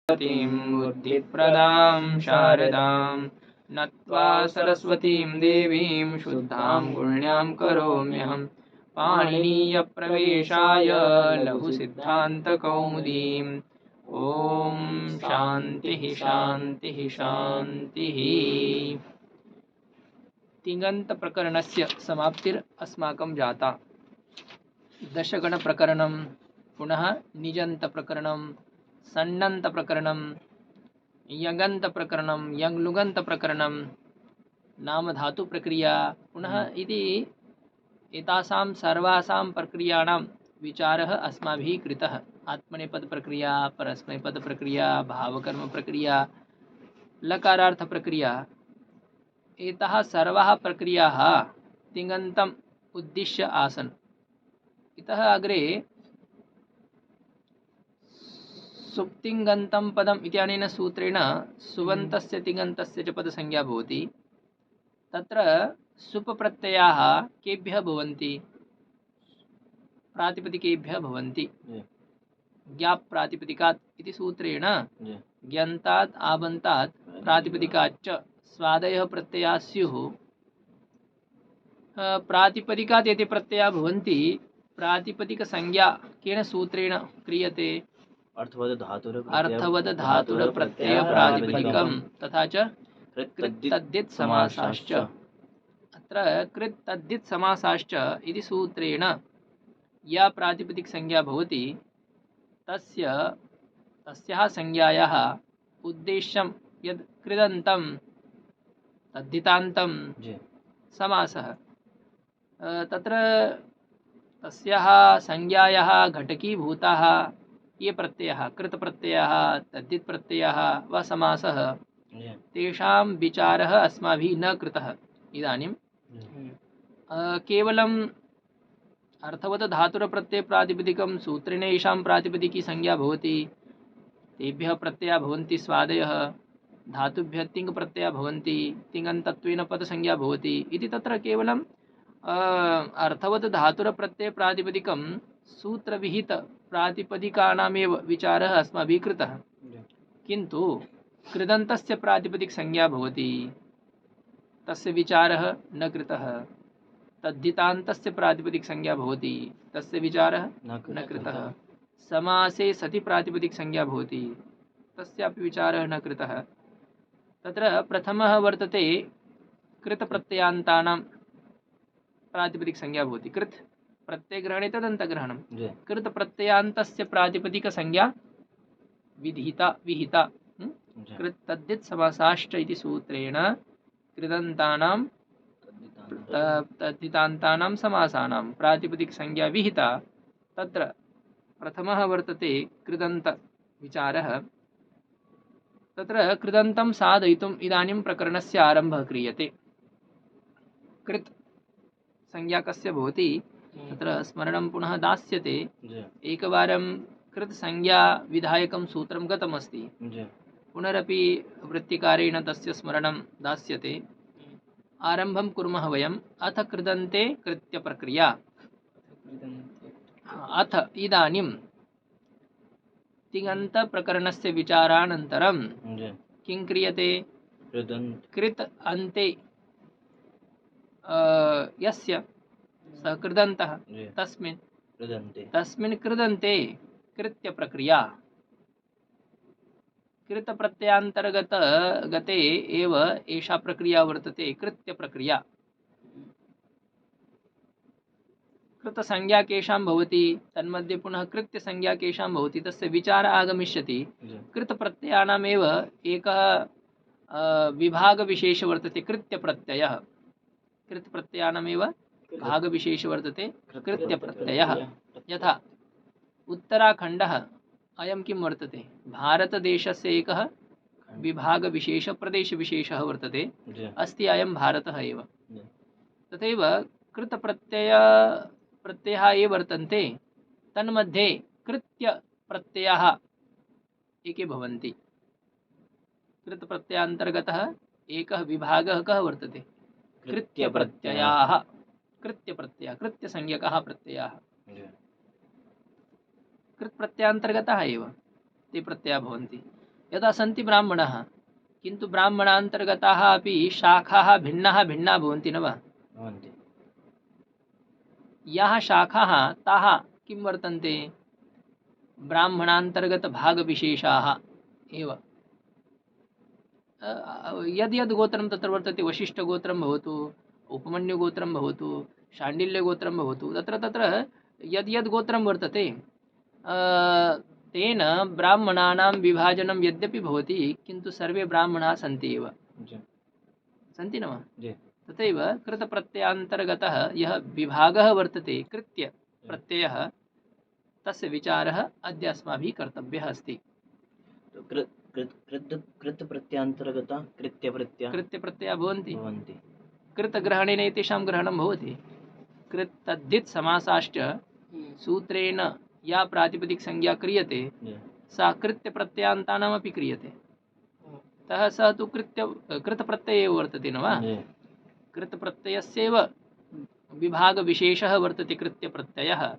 सरस्वतीं बुद्धिप्रदां शारदां नत्वा सरस्वतीं देवीं शुद्धां गुण्यां करोम्यहं पाणिनीयप्रवेशाय लघुसिद्धान्तकौमुदीम्। ॐ शान्तिः शान्तिः शान्तिः। तिङन्तप्रकरणस्य समाप्तिरस्माकं जाता। दशगणप्रकरणं, पुनः निजन्तप्रकरणं, सन्नन्तप्रकरणं, यगन्तप्रकरणं, यङ्लुगन्तप्रकरणं, नामधातुप्रक्रिया, पुनः इति एतासां सर्वासां प्रक्रियाणां विचारः अस्माभिः कृतः। आत्मनेपदप्रक्रिया, परस्मैपदप्रक्रिया, भावकर्मप्रक्रिया, लकारार्थप्रक्रिया, एताः सर्वाः प्रक्रियाः तिङन्तम् उद्दिश्य आसन्। इतः अग्रे सुप्तिङन्तं पदम् इत्यनेन सूत्रेण सुबन्तस्य तिङन्तस्य च पदसंज्ञा भवति। तत्र सुप प्रत्ययाः केभ्यः भवन्ति? प्रातिपदिकेभ्यः भवन्ति। ज्ञाप् प्रातिपदिकात् इति सूत्रेण ज्ञन्तात् आबन्तात् प्रातिपदिकाच्च स्वादयः प्रत्ययाः स्युः। प्रातिपदिकात् यदि प्रत्ययाः भवन्ति, प्रातिपदिकसंज्ञा केन सूत्रेण क्रियते? अर्थवद धातुर प्रत्यय प्रातिपदिकं तथा च कृत्तद्धित समासाश्च। अत्र कृत्तद्धित समासाश्च इति सूत्रेण या प्रातिपदिक संज्ञा भवति तस्याः संज्ञायाः उद्देश्यं यद् कृदन्तं तद्धितान्तं समासः। तत्र तस्याः संज्ञायाः घटकीभूताः ये प्रत्ययाः, कृत प्रत्ययाः, तद्धित प्रत्ययाः वा समासः, तेषां विचारः अस्माभिः न कृतः। इदानीं केवलम् अर्थवत धातुर प्रत्यय प्रातिपदिकं सूत्रेण येषां प्रातिपदिकी संज्ञा भवति, तेभ्यः प्रत्ययाः भवन्ति स्वादयः, धातुभ्यः तिङ् प्रत्ययाः भवन्ति, तिङन्तत्वेन पदसंज्ञा भवति इति तत्र केवलं अर्थवत धातुर प्रत्यय प्रातिपदिकं सूत्रविहित प्रातिपदिकानामेव विचारः अस्माभिः कृतः। किन्तु कृदन्तस्य प्रातिपदिक संज्ञा भवति, तस्य विचारः न कृतः। तद्धितान्तस्य प्रातिपदिक संज्ञा भवति, तस्य विचारः न कृतः। समासे सति प्रातिपदिक संज्ञा भवति, तस्यापि विचारः न कृतः। तत्र प्रथमः वर्तते कृत प्रत्ययान्तानां प्रातिपदिक संज्ञा भवति। कृत प्रत्ययग्रहणे तदन्तग्रहणं। कृत प्रत्ययान्तस्य प्रातिपदिक संज्ञा विहिता। कृत तद्धित समासाश्च इति सूत्रेण कृदन्तानां तद्धितान्तानां समासानां प्रातिपदिक संज्ञा विहिता। तत्र प्रथमः वर्तते कृदन्त विचारः। तत्र कृदन्तं साधयितुम् इदानीं प्रकरणस्य आरम्भः क्रियते। कृत संज्ञा कस्य भवति तत्र स्मरणं पुनः दास्यते। एकवारं कृत संज्ञा विधायकं सूत्रं गतमस्ति, पुनरपि वृत्तिकारेण तस्य स्मरणं दास्यते। आरम्भं कुर्मः वयम्। अथ कृदन्ते कृत्य प्रक्रिया। अथ इदानीं तिङन्त प्रकरणस्य विचारानन्तरं किं क्रियते? कृत अन्ते यस्य सः कृदन्तः तस्मिन् कृदन्ते कृत्य प्रक्रिया। कृत प्रत्ययान्तर्गते एव एषा प्रक्रिया वर्तते, कृत्य प्रक्रिया। कृत संज्ञा केषां भवति, तन्मध्ये पुनः कृत्य संज्ञा केषां भवति, तस्य विचार आगमिष्यति। कृत प्रत्ययानामेव एकः विभागविशेष वर्तते कृत्य प्रत्ययः। कृत प्रत्ययानामेव भागविशेष वर्तते कृत्य प्रत्ययः। यथा उत्तराखण्डः अयं किं वर्तते? भारतदेशस्य एकः विभागविशेष प्रदेशविशेषः वर्तते, अस्ति अयं भारतः एव। तथैव कृतप्रत्ययाः ये वर्तन्ते तन्मध्ये कृत्य प्रत्ययाः एके भवन्ति। कृतप्रत्ययान्तर्गतः एकः विभागः कः वर्तते? कृत्यप्रत्ययाः। कृत्यसंज्ञकाः प्रत्ययाः कृतप्रत्ययान्तर्गताः एव ते प्रत्ययाः भवन्ति। यदा सन्ति ब्राह्मणाः, किन्तु ब्राह्मणान्तर्गताः अपि शाखाः भिन्नाः भिन्नाः भवन्ति न वा? भवन्ति। याः शाखाः ताः किं वर्तन्ते? ब्राह्मणान्तर्गतभागविशेषाः एव। यद् यद् गोत्रं तत्र वर्तते, वशिष्ठगोत्रं भवतु, उपमन्युगोत्रं भवतु, शाण्डिल्यगोत्रं भवतु, तत्र तत्र यद् यद् गोत्रं वर्तते तेन ब्राह्मणानां विभाजनं यद्यपि भवति, किन्तु सर्वे ब्राह्मणाः सन्ति एव, सन्ति न वा? तथैव कृतप्रत्ययान्तर्गतः यः विभागः वर्तते, कृत्य प्रत्ययः, तस्य विचारः अद्य अस्माभिः कर्तव्यः अस्ति। तो कृत प्रत्ययान्तर्गता कृत्य प्रत्ययः भवन्ति। भवन्ति। कृतग्रहणेन एतेषां ग्रहणं भवति। कृत तद्धित् समासाश्च सूत्रेण या प्रातिपदिकसंज्ञा क्रियते सा कृत्यप्रत्ययान्तानामपि क्रियते। अतः सः तु कृतप्रत्यये एव वर्तते न वा? कृतप्रत्ययस्यैव विभागविशेषः वर्तते कृत्यप्रत्ययः।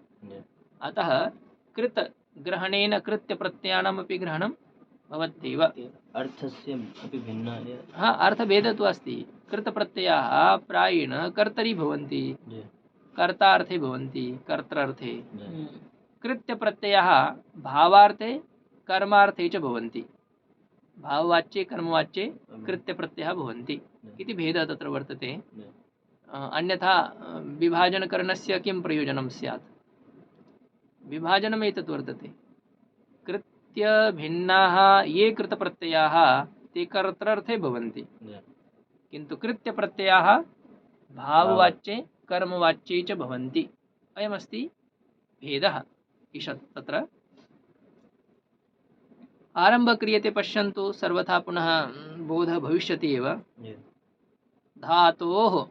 अतः कृतग्रहणेन कृत्यप्रत्ययानामपि ग्रहणं भवत्येव। अर्थस्य अपि भिन्नः। हाँ, अर्थभेदः तु अस्ति। कृतप्रत्ययाः प्रायेण कर्तरि भवन्ति, कर्तार्थे भवन्ति, कर्त्रार्थे। कृत्यप्रत्ययाः भावार्थे कर्मार्थे च भवन्ति। भाववाच्ये कर्मवाच्ये कृत्यप्रत्ययाः भवन्ति इति भेदः तत्र वर्तते। अन्यथा विभाजनकरणस्य किं प्रयोजनं स्यात्? विभाजनमेतत् वर्तते। कृत्यभिन्नाः ये कृतप्रत्ययाः ते कर्तृर्थे भवन्ति, किन्तु कृत्यप्रत्ययाः भाववाच्ये कर्मवाच्ये च भवन्ति। अयमस्ति भेदः ईषत्। तत्र आरम्भः क्रियते, पश्यन्तु, सर्वथा पुनः बोधः भविष्यति एव। धातोः,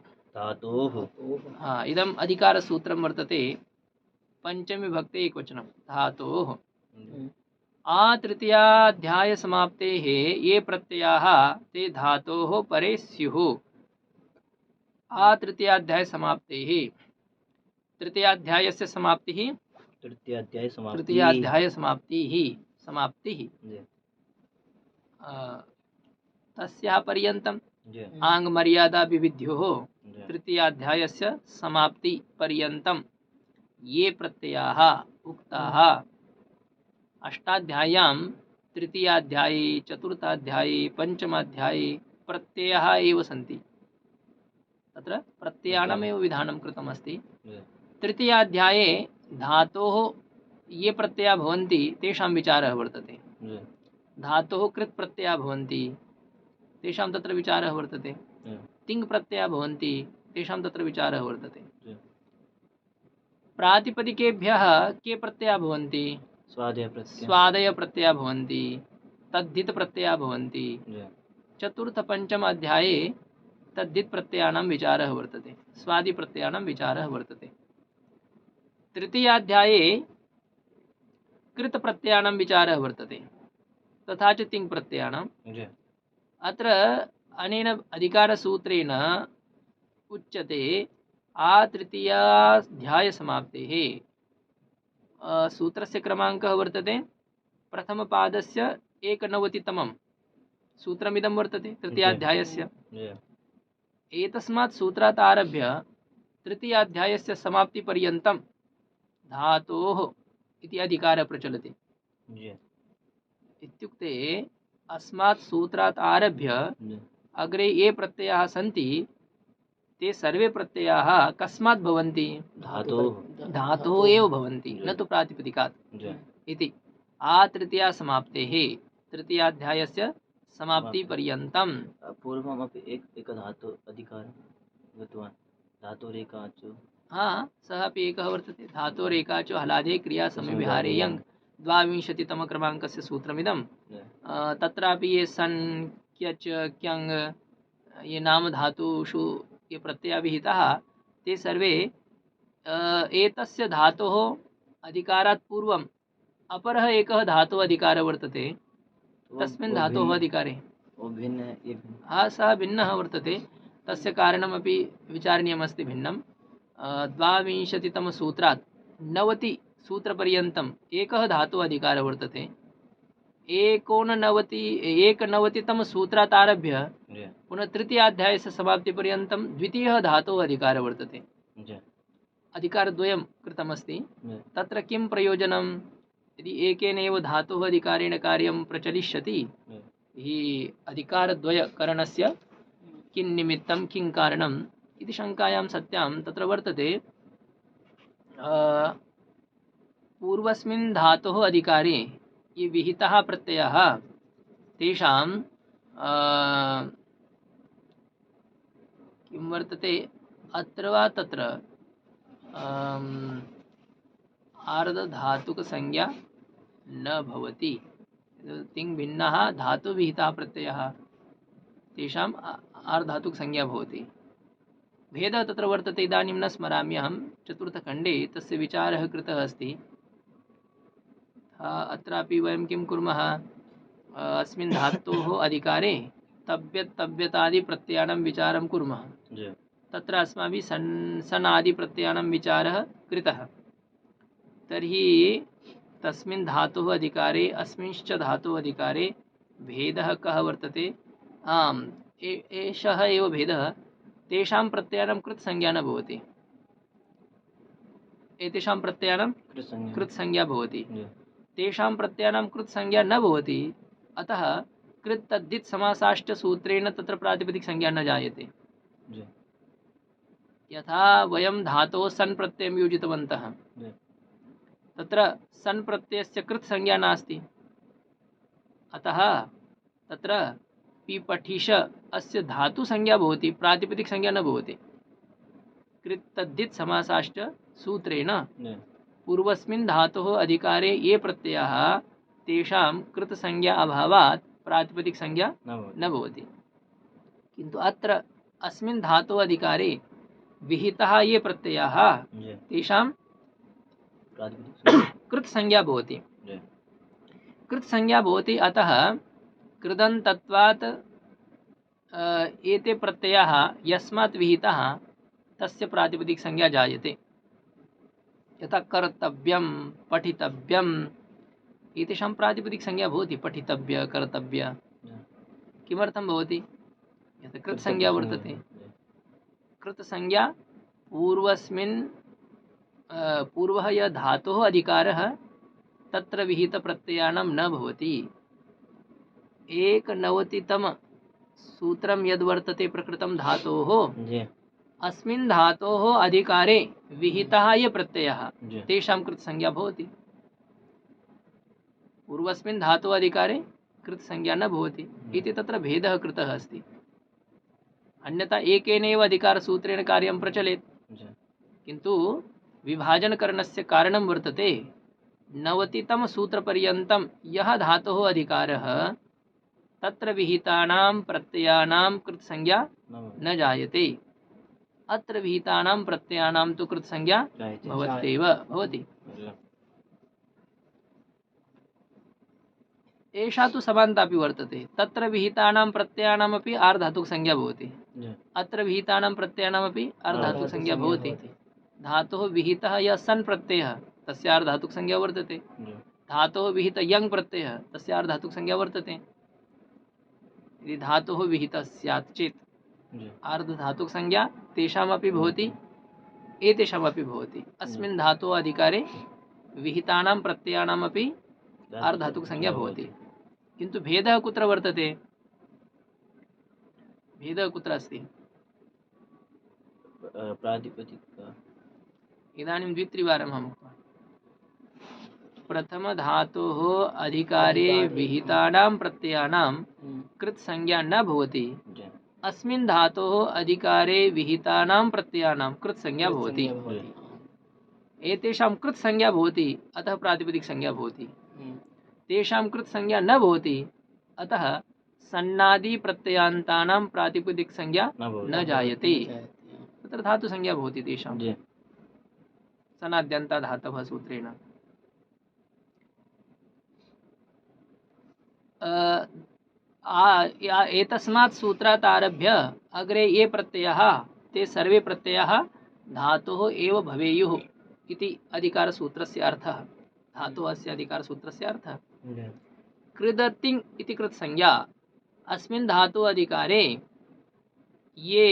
इदम् अधिकारसूत्रं वर्तते, पंचमी विभक्ते एकवचनं धातोः। तृतीयाध्यायसमाप्तेः ये प्रत्ययाः ते धातोः परे स्युः। तृतीयाध्यायसमाप्तेः, तृतीयाध्यायस्य समाप्तिः, समाप्तिः तस्याः पर्यन्तं आङ्गमर्यादा विविध्योः तृतीयाध्यायस्य समाप्ति पर्यन्तं ये प्रत्ययाः उक्ताः अष्टाध्याय्यां तृतीयाध्याये, चतुर्थाध्याये, पंचमाध्याये प्रत्ययाः एव सन्ति। तत्र प्रत्ययानामेव विधानं कृतमस्ति। तृतीयाध्याये धातोः ये प्रत्ययाः भवन्ति तेषां विचारः वर्तते। धातोः कृत् प्रत्ययाः भवन्ति तेषां तत्र विचारः वर्तते। तिङ् प्रत्ययाः भवन्ति तेषां तत्र विचारः वर्तते। प्रातिपदिकेभ्यः के प्रत्ययाः भवन्ति? स्वादय प्रत्ययाः भवन्ति, तद्धित् प्रत्ययाः भवन्ति। चतुर्थ पंचम अध्याये तद्धित् प्रत्ययानां विचारः वर्तते, स्वादि प्रत्ययानां विचारः वर्तते। तृतीयाध्याये कृत प्रत्ययानां विचारः वर्तते, तथा च तिङ् प्रत्ययानाम्। अत्र अनेन अधिकारसूत्रेण उच्यते तृतीयाध्यायसमाप्तेः। सूत्रस्य क्रमाङ्कः वर्तते प्रथमपादस्य 91तमं सूत्रमिदं वर्तते तृतीयाध्यायस्य। एतस्मात् सूत्रात् आरभ्य तृतीयाध्यायस्य समाप्तिपर्यन्तं धातोः इति अधिकारः प्रचलति। इत्युक्ते अस्मात् सूत्रात् आरभ्य अग्रे ये प्रत्ययाः सन्ति ते सर्वे प्रत्ययाः कस्मात् भवन्ति? धातोः एव भवन्ति, न तु प्रातिपदिकात् इति। तृतीया समाप्तेः, तृतीयाध्यायस्य समाप्तिपर्यन्तं। पूर्वमपि एक धातु अधिकारः गतवान्, धातोरेकाचो। सः अपि एकः वर्तते। धातोरेकाचो हलादे क्रिया समविहारे यङ् 22तमक्रमाङ्कस्य सूत्रमिदं। तत्रापि ये सन्, क्यच, क्यङ्, ये नाम धातुषु ये प्रत्ययाः विहिताः ते सर्वे एतस्य धातोः अधिकारात् पूर्वम् अपरः एकः धातोः अधिकारः वर्तते। तस्मिन् धातोः अधिकारे सः भिन्नः वर्तते। तस्य कारणमपि विचारणीयमस्ति भिन्नं। 22तमसूत्रात् 90 सूत्रपर्यन्तम् एकः धातोः अधिकारः वर्तते। एकनवतितम सूत्रात् आरभ्य जी पुनः तृतीयाध्यायस्य समाप्तिपर्यन्तं द्वितीयः धातोः अधिकारः वर्तते। जी अधिकारद्वयं कृतमस्ति। जी तत्र किं प्रयोजनं? यदि एकेनैव धातोः अधिकारेण कार्यं प्रचलिष्यति जी हि अधिकारद्वयकरणस्य किं निमित्तं किं कारणम् इति शङ्कायां सत्यां तत्र वर्तते। पूर्वस्मिन् धातोः अधिकारे ये विहिताः प्रत्ययाः तेषां किं वर्तते अत्र वा तत्र आर्धधातुकसंज्ञा न भवति। तिङ् भिन्नाः धातुविहिताः प्रत्ययाः तेषाम् आर्धधातुकसंज्ञा भवति। भेदः तत्र वर्तते। इदानीं न स्मरामि अहं। चतुर्थखण्डे तस्य विचारः कृतः अस्ति। अत्रापि वयं किं कुर्मः? अस्मिन् धातोः अधिकारे तव्यतादि प्रत्ययानां विचारं कुर्मः। जी तत्र अस्माभिः सनादि प्रत्ययानां विचारः कृतः। तर्हि तस्मिन् धातोः अधिकारे अस्मिंश्च धातोः अधिकारे भेदः कः वर्तते? आम्, एषः एव भेदः। तेषां प्रत्ययानां कृत्संज्ञा न भवति। एतेषां प्रत्ययानां कृत्संज्ञा भवति। तेषां प्रत्ययानां कृत्संज्ञा न भवति। अतः कृत् तद्धित् समासाश्च सूत्रेण तत्र प्रातिपदिकसंज्ञा न जायते। यथा वयं धातोः सन् प्रत्ययं योजितवन्तः, तत्र सन् प्रत्ययस्य कृत्संज्ञा नास्ति। अतः तत्र पिपठिष अस्य धातुसंज्ञा भवति, प्रातिपदिकसंज्ञा न भवति। कृत् तद्धित् समासाश्च सूत्रेण पूर्वस्मिन् धातोः अधिकारे ये प्रत्ययाः तेषां कृतसंज्ञा अभावात् प्रातिपदिकसंज्ञा न भवति। किन्तु अत्र अस्मिन् धातोः अधिकारे विहिताः ये प्रत्ययाः तेषां कृतसंज्ञा भवति। कृतसंज्ञा भवति। अतः कृदन्तत्वात् एते प्रत्ययाः यस्मात् विहिताः तस्य प्रातिपदिकसंज्ञा जायते। यथा कर्तव्यं, पठितव्यम् एतेषां प्रातिपदिकसंज्ञा भवति। पठितव्य, कर्तव्य। किमर्थं भवति? यथा कृतसंज्ञा वर्तते। कृतसंज्ञा पूर्वस्मिन् पूर्वः यः धातोः अधिकारः तत्र विहितप्रत्ययानां न भवति। एकनवतितम सूत्रं यद् वर्तते प्रकृतं धातोः, अस्मिन् धातोः अधिकारे विहिताः ये प्रत्ययाः तेषां कृतसंज्ञा भवति। पूर्वस्मिन् धातोः अधिकारे कृतसंज्ञा न भवति इति तत्र भेदः कृतः अस्ति। अन्यथा एकेनैव अधिकारसूत्रेण कार्यं प्रचलेत्। किन्तु विभाजनकरणस्य कारणं वर्तते 90तम सूत्रपर्यन्तं यः धातोः अधिकारः तत्र विहितानां प्रत्ययानां कृतसंज्ञा न जायते। अत्र विहितानां प्रत्ययानां तु कृतसंज्ञा भवत्येव भवति। एषा तु समानतापि वर्तते। तत्र विहितानां प्रत्ययानामपि आर्धधातुकसंज्ञा भवति। अत्र विहितानां प्रत्ययानामपि आर्धधातुकसंज्ञा भवति। धातोः विहितः यः सन् प्रत्ययः तस्य आर्धधातुकसंज्ञा वर्तते। धातोः विहितः यङ् प्रत्ययः तस्य आर्धधातुकसंज्ञा वर्तते। यदि धातोः विहितः स्यात् चेत् आर्धधातुकसंज्ञा तेषामपि भवति, एतेषामपि भवति। अस्मिन् धातोः अधिकारे विहितानां प्रत्ययानामपि आर्धधातुकसंज्ञा भवति। किन्तु भेदः कुत्र वर्तते? भेदः कुत्र अस्ति? प्रातिपदिक। इदानीं द्वित्रिवारम् अहम् उक्तवान्। प्रथमधातोः अधिकारे विहितानां प्रत्ययानां कृतसंज्ञा न भवति। अस्मिन् धातोः अधिकारे विहितानां प्रत्ययानां कृतसंज्ञा भवति। एतेषां कृतसंज्ञा भवति, अतः प्रातिपदिकसंज्ञा भवति। तेषां कृतसंज्ञा न भवति, अतः सन्नादि प्रत्ययान्तानां प्रातिपदिकसंज्ञा न जायते। तत्र धातुसंज्ञा भवति तेषां सनाद्यन्ता धातवः सूत्रेण। एतस्मात् सूत्रात् आरभ्य अग्रे ये प्रत्ययाः ते सर्वे प्रत्ययाः धातोः एव भवेयुः इति अधिकारसूत्रस्य अर्थः। धातोः अस्य अधिकारसूत्रस्य अर्थः। कृदतिङ् इति कृत्संज्ञा अस्मिन् धातु अधिकारे ये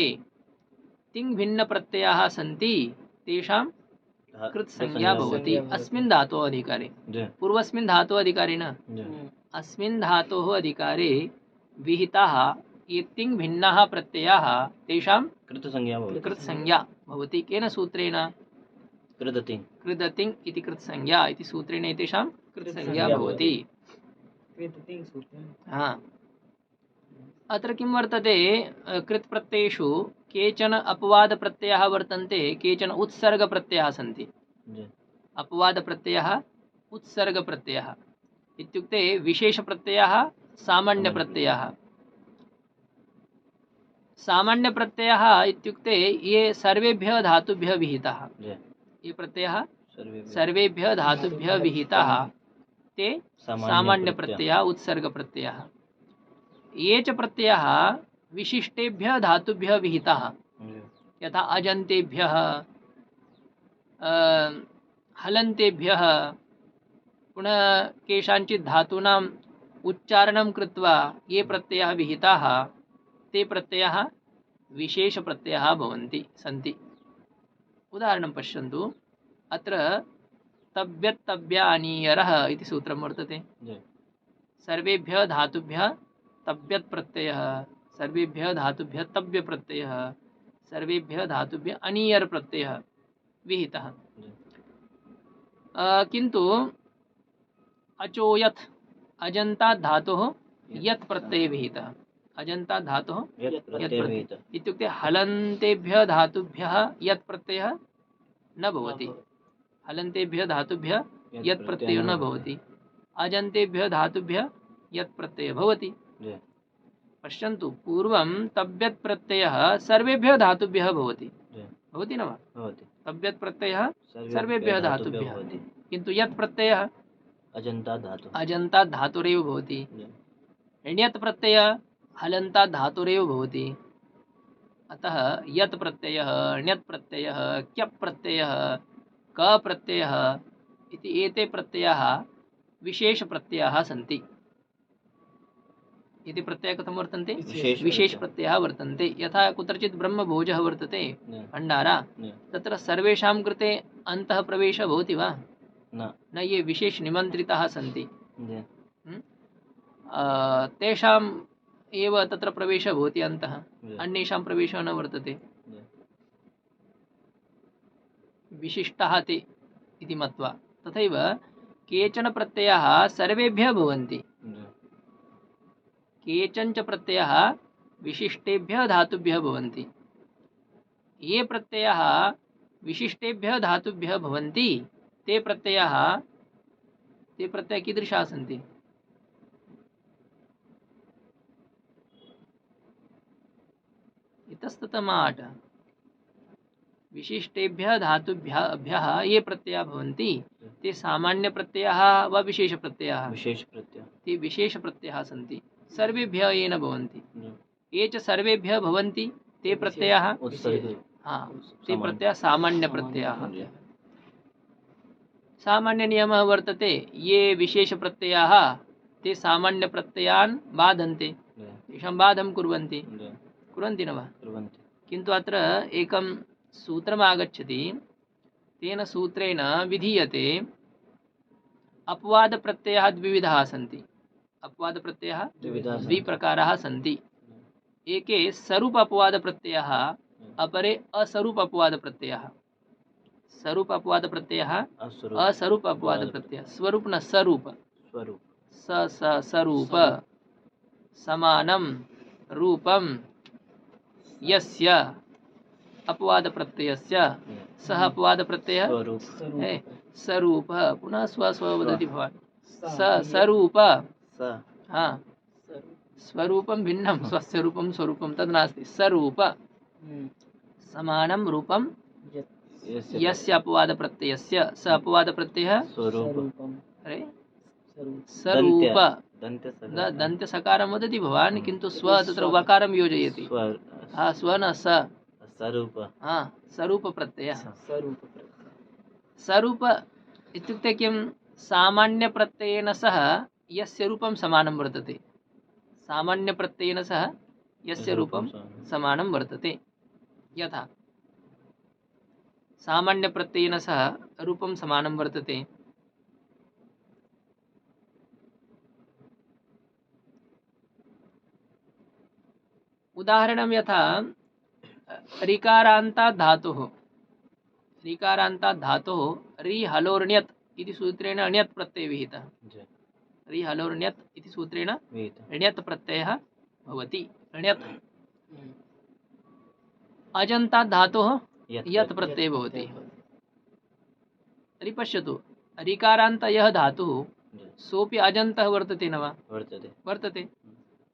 तिङ् भिन्न प्रत्ययाः सन्ति तेषां कृत्संज्ञा भवति अस्मिन् धातोः अधिकारे। पूर्वस्मिन् धातोः अधिकारे न, अस्मिन् धातोः अधिकारे विहिताः ये तिङ् भिन्नाः प्रत्ययाः तेषां कृत्संज्ञा भवति। केन सूत्रेण? कृदतिङ् इति कृत्संज्ञा इति सूत्रेण एतेषां कृत्संज्ञा भवति। हाँ, अत्र किं वर्तते? कृत् प्रत्ययेषु केचन अपवाद प्रत्ययाः वर्तन्ते, केचन उत्सर्ग प्रत्ययाः सन्ति। अपवाद प्रत्ययः, उत्सर्ग प्रत्ययः इत्युक्ते विशेष प्रत्ययः, सामान्य प्रत्ययः। सामान्य प्रत्ययः इत्युक्ते ये सर्वेभ्यः धातुभ्यः विहिताः, ये प्रत्ययः सर्वेभ्यः धातुभ्यः विहिताः ते सामान्य प्रत्ययः, उत्सर्ग प्रत्ययः। ये च प्रत्ययः विशिष्टेभ्यः धातुभ्यः विहिताः, यथा अजन्तेभ्यः, हलन्तेभ्यः, पुनः केषाञ्चित् धातूनाम् उच्चारणं कृत्वा ये प्रत्ययाः विहिताः ते प्रत्ययाः विशेष प्रत्ययाः भवन्ति सन्ति। उदाहरणं पश्यन्तु। अत्र तव्यत् तव्यानीयरः इति सूत्रं वर्तते। सर्वेभ्यः धातुभ्यः तव्यत् प्रत्ययः, सर्वेभ्यः धातुभ्यः तव्य प्रत्ययः, सर्वेभ्यः धातुभ्यः अनीयर प्रत्ययः विहितः। किन्तु अचोयत् अजन्तात् धातोः यत् प्रत्ययः विहितः, अजन्तात् धातोः यत् प्रत्ययः इत्युक्ते हलन्तेभ्यः धातुभ्यः यत् प्रत्ययः न भवति, हलन्तेभ्यः धातुभ्यः यत् प्रत्ययो न भवति, अजन्तेभ्यः धातुभ्यः यत् प्रत्ययः भवति। पश्यन्तु, पूर्वं तव्यत् प्रत्ययः सर्वेभ्यः धातुभ्यः भवति, भवति न वा? तव्यत् प्रत्ययः सर्वेभ्यः धातुभ्यः, किन्तु यत् प्रत्ययः अजन्तात् धातुरेव भवति। ण्यत् प्रत्ययः हलन्तात् धातुरेव भवति। अतः यत् प्रत्ययः, ण्यत् प्रत्ययः, क्यप् प्रत्ययः, क प्रत्ययः इति एते प्रत्ययाः विशेष प्रत्ययाः सन्ति। इति प्रत्ययः कथं वर्तन्ते? विशेष प्रत्ययाः वर्तन्ते। यथा कुत्रचित् ब्रह्मभोजः वर्तते, भण्डारा, तत्र सर्वेषां कृते अन्तः प्रवेशः भवति वा? न, ये विशेष निमन्त्रिताः सन्ति तेषाम् एव तत्र प्रवेशः भवति अन्तः, अन्येषां प्रवेशः न वर्तते। विशिष्टाः ते इति मत्वा। तथैव केचन प्रत्ययाः सर्वेभ्यः भवन्ति, केचन च प्रत्ययाः विशिष्टेभ्यः धातुभ्यः भवन्ति। ये प्रत्ययाः विशिष्टेभ्यः धातुभ्यः भवन्ति ते प्रत्ययाः कीदृशाः सन्ति? इतस्ततमाट विशिष्टेभ्यः धातुभ्यः ये प्रत्ययाः भवन्ति ते सामान्य प्रत्ययाः वा विशेष प्रत्ययाः? ते विशेष प्रत्ययाः सन्ति। सर्वेभ्यः ये न भवन्ति, ये च सर्वेभ्यः भवन्ति ते प्रत्ययाः ते प्रत्ययाः सामान्य प्रत्ययाः। सामान्य नियमः वर्तते, ये विशेष प्रत्ययाः ते सामान्य प्रत्ययान् बाधन्ते, तेषां बाधं कुर्वन्ति न वा? किन्तु अत्र एकं सूत्रम् आगच्छति, तेन सूत्रेण विधीयते अपवाद प्रत्ययाः द्विविधाः सन्ति। अपवाद प्रत्ययाः द्विप्रकाराः सन्ति। एके स्वरूप अपवाद प्रत्ययाः, अपरे असरूप अपवाद प्रत्ययाः। स्वरूप अपवाद प्रत्ययः, असरूप अपवाद प्रत्ययः। स्वरूप न स्वरूप, स्वरूप समानं रूपं यस्य अपवाद प्रत्ययस्य सः अपवाद प्रत्ययः स्वरूपः। पुनः स्व वदति भवान्। स्वरूप, स्वरूपं भिन्नं, स्वस्य रूपं स्वरूपं तद् नास्ति। स्वरूप समानं रूपं यस्य अपवाद प्रत्ययस्य स अपवाद प्रत्ययः स्वरूप। दन्त्य सकारं वदति भवान्, किन्तु स्व तत्र वकारं योजयति। स्व न स, स्वरूप प्रत्ययः। स्वरूप इत्युक्ते किं? सामान्य प्रत्ययेन सह यस्य रूपं समानं वर्तते, सामान्यप्रत्ययेन सह यस्य रूपं समानं वर्तते। यथा सामान्यप्रत्ययेन सह रूपं समानं वर्तते। उदाहरणं यथा ऋकारान्तात् धातोः रि हलोर्ण्यत् इति सूत्रेण ण्यत् प्रत्ययः विहितः। रि हलोर्ण्यत् इति सूत्रेण ण्यत् प्रत्ययः भवति। ण्यत् अजन्तात् धातोः यत् प्रत्ययः भवति। तर्हि पश्यतु, ऋकारान्त यः धातुः सोऽपि अजन्तः वर्तते न वा? वर्तते।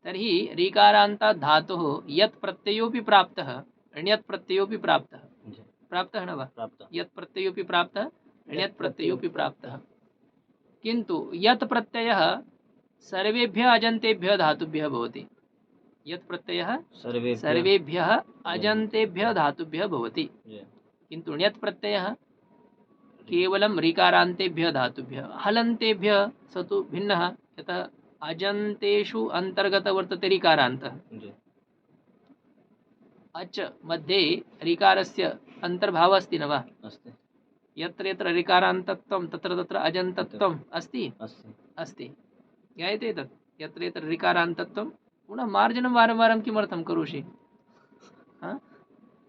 तर्हि ऋकारान्तात् धातोः यत् प्रत्ययोऽपि प्राप्तः, ण्यत् प्रत्ययोऽपि प्राप्तः न वा? यत् प्रत्ययोऽपि प्राप्तः, ण्यत् प्रत्ययोऽपि प्राप्तः। किन्तु यत् प्रत्ययः सर्वेभ्यः अजन्तेभ्यः धातुभ्यः भवति। यत् प्रत्ययः सर्वेभ्यः अजन्तेभ्यः धातुभ्यः भवति। किन्तु ण्यत् प्रत्ययः केवलं ऋकारान्तेभ्यः धातुभ्यः। हलन्तेभ्यः स तु भिन्नः, यतः अजन्तेषु अन्तर्गतः वर्तते ऋकारान्तः। अच मध्ये ऋकारस्य अन्तर्भावः अस्ति न वा? यत्र यत्र ऋकारान्तत्वं तत्र तत्र अजन्तत्वम् अस्ति। ज्ञायते तत्? यत्र यत्र ऋकारान्तत्वं। पुनः मार्जनं वारं वारं किमर्थं करोषि?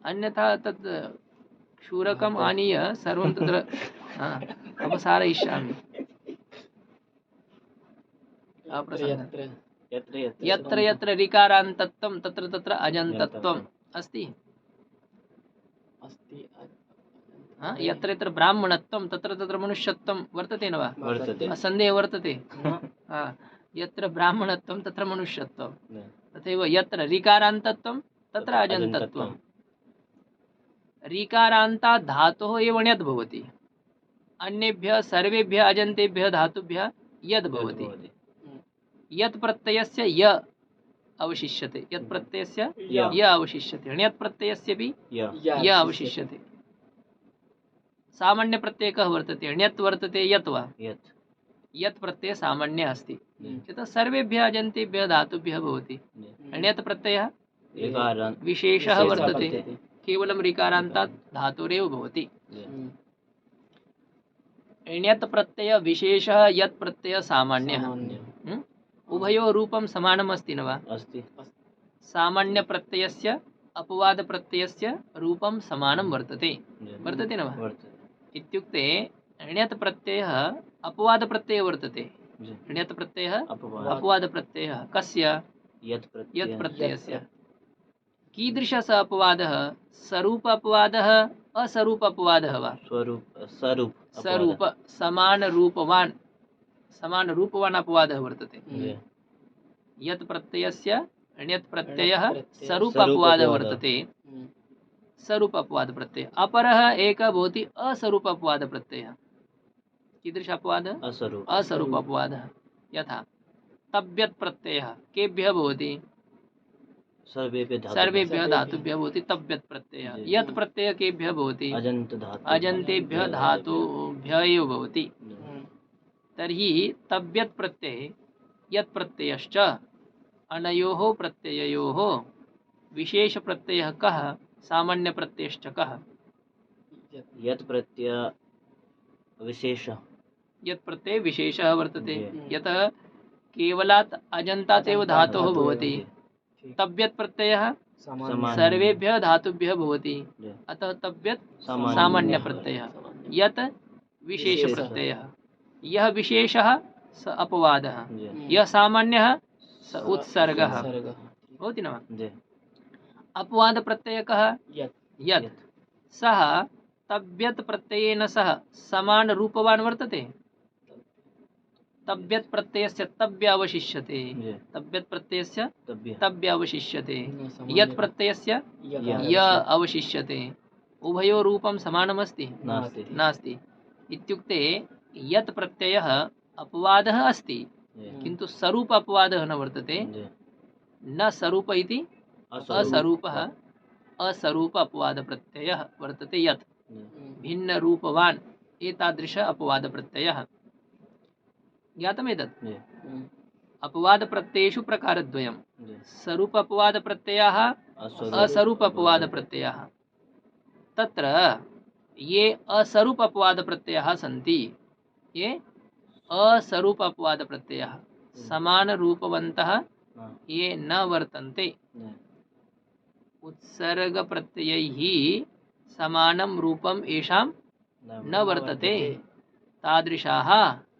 अन्यथा तत् क्षूरकम् आनीय सर्वं तत्र अपसारयिष्यामि। यत्र यत्र ऋकारान्तत्वं तत्र तत्र अजन्तत्वम् अस्ति। यत्र यत्र ब्राह्मणत्वं तत्र तत्र मनुष्यत्वं वर्तते न वा? असन्देहः वर्तते। यत्र ब्राह्मणत्वं तत्र मनुष्यत्वं, तथैव यत्र ऋकारान्तत्वं तत्र अजन्तत्वं। ऋकारान्तात् धातोः एव ण्यत् भवति। अन्येभ्यः सर्वेभ्यः अजन्तेभ्यः धातुभ्यः यद् भवति। यत् प्रत्ययस्य य अवशिष्यते, यत् प्रत्ययस्य य अवशिष्यते, ण्यत् प्रत्ययस्यपि य अवशिष्यते। सामान्य प्रत्यय कः वर्तते? ण्यत् वर्तते, यत् वा? यत् प्रत्यय सामान्य अस्ति। यतः सर्वेभ्यः अजन्तेभ्यः धातुभ्यः भवति। ण्यत् प्रत्ययः विशेषः वर्तते, केवलं ऋकारान्तात् धातोरेव भवति। ण्यत् प्रत्यय विशेषः, यत् प्रत्यय सामान्यः। उभयोः रूपं समानम् अस्ति न वा? सामान्य प्रत्ययस्य अपवाद प्रत्ययस्य रूपं समानं वर्तते न वा? इत्युक्ते ण्यत् प्रत्ययः अपवाद प्रत्ययः वर्तते। ण्यत् प्रत्ययः अपवाद प्रत्ययः कस्य? यत् प्रत्ययस्य। कीदृशः स अपवादः? स्वरूप अपवादः, असरूप अपवादः वा? स्वरूप समान रूपवान अपवादः वर्तते। यत् प्रत्ययस्य ण्यत् प्रत्ययः स्वरूप अपवादः वर्तते, स्वरूप अपवाद प्रत्यय। अपरः एकः भवति असरूप अपवाद प्रत्ययः। कीदृश अपवादः? असरूप अपवादः। यथा तव्यत् प्रत्ययः केभ्यः भवति? सर्वेभ्यः धातुभ्यः भवति तव्यत् प्रत्ययः। यत् प्रत्ययः केभ्यः भवति? अजन्तेभ्यः धातुभ्यः एव भवति। तर्हि तव्यत् प्रत्यये यत् प्रत्ययश्च अनयोः प्रत्यययोः विशेष प्रत्ययः कः? सामान्य प्रत्ययश्च कः? यत् प्रत्यय विशेषः वर्तते। यतः केवलात् अजन्तात् एव धातोः भवति। तव्यत् प्रत्ययः सर्वेभ्यः धातुभ्यः भवति, अतः तव्यत् सामान्य प्रत्ययः। यत् विशेष प्रत्ययः। यः विशेषः स अपवादः, यः सामान्यः स उत्सर्गः भवति न वा? अपवाद प्रत्यय कः? यत्। सः तव्यत् प्रत्ययेन सह समान रूपवान वर्तते। तव्यत् प्रत्ययस्य तव्य अवशिष्यते, तव्यत् प्रत्ययस्य तव्य अवशिष्यते, यत् प्रत्ययस्य य अवशिष्यते। उभयोः रूपं समानमस्ति? नास्ति। इत्युक्ते यत् प्रत्ययः अपवादः अस्ति, किन्तु स्वरूप अपवादः न वर्तते। न स्वरूप इति असरूपः, असरूप अपवाद प्रत्ययः वर्तते। यत् भिन्न रूपवान् एतादृश अपवाद प्रत्ययः। ज्ञातम् एतत्? अपवाद प्रत्ययेषु प्रकारद्वयम् स्वरूप अपवाद प्रत्ययः असरूप अपवाद प्रत्ययः। तत्र ये असरूप अपवाद प्रत्ययः सन्ति, ये असरूप अपवाद प्रत्ययः समान रूपवन्तः ये न वर्तन्ते, उत्सर्ग प्रत्ययैः समानं रूपम् येषां न वर्तते, तादृशाः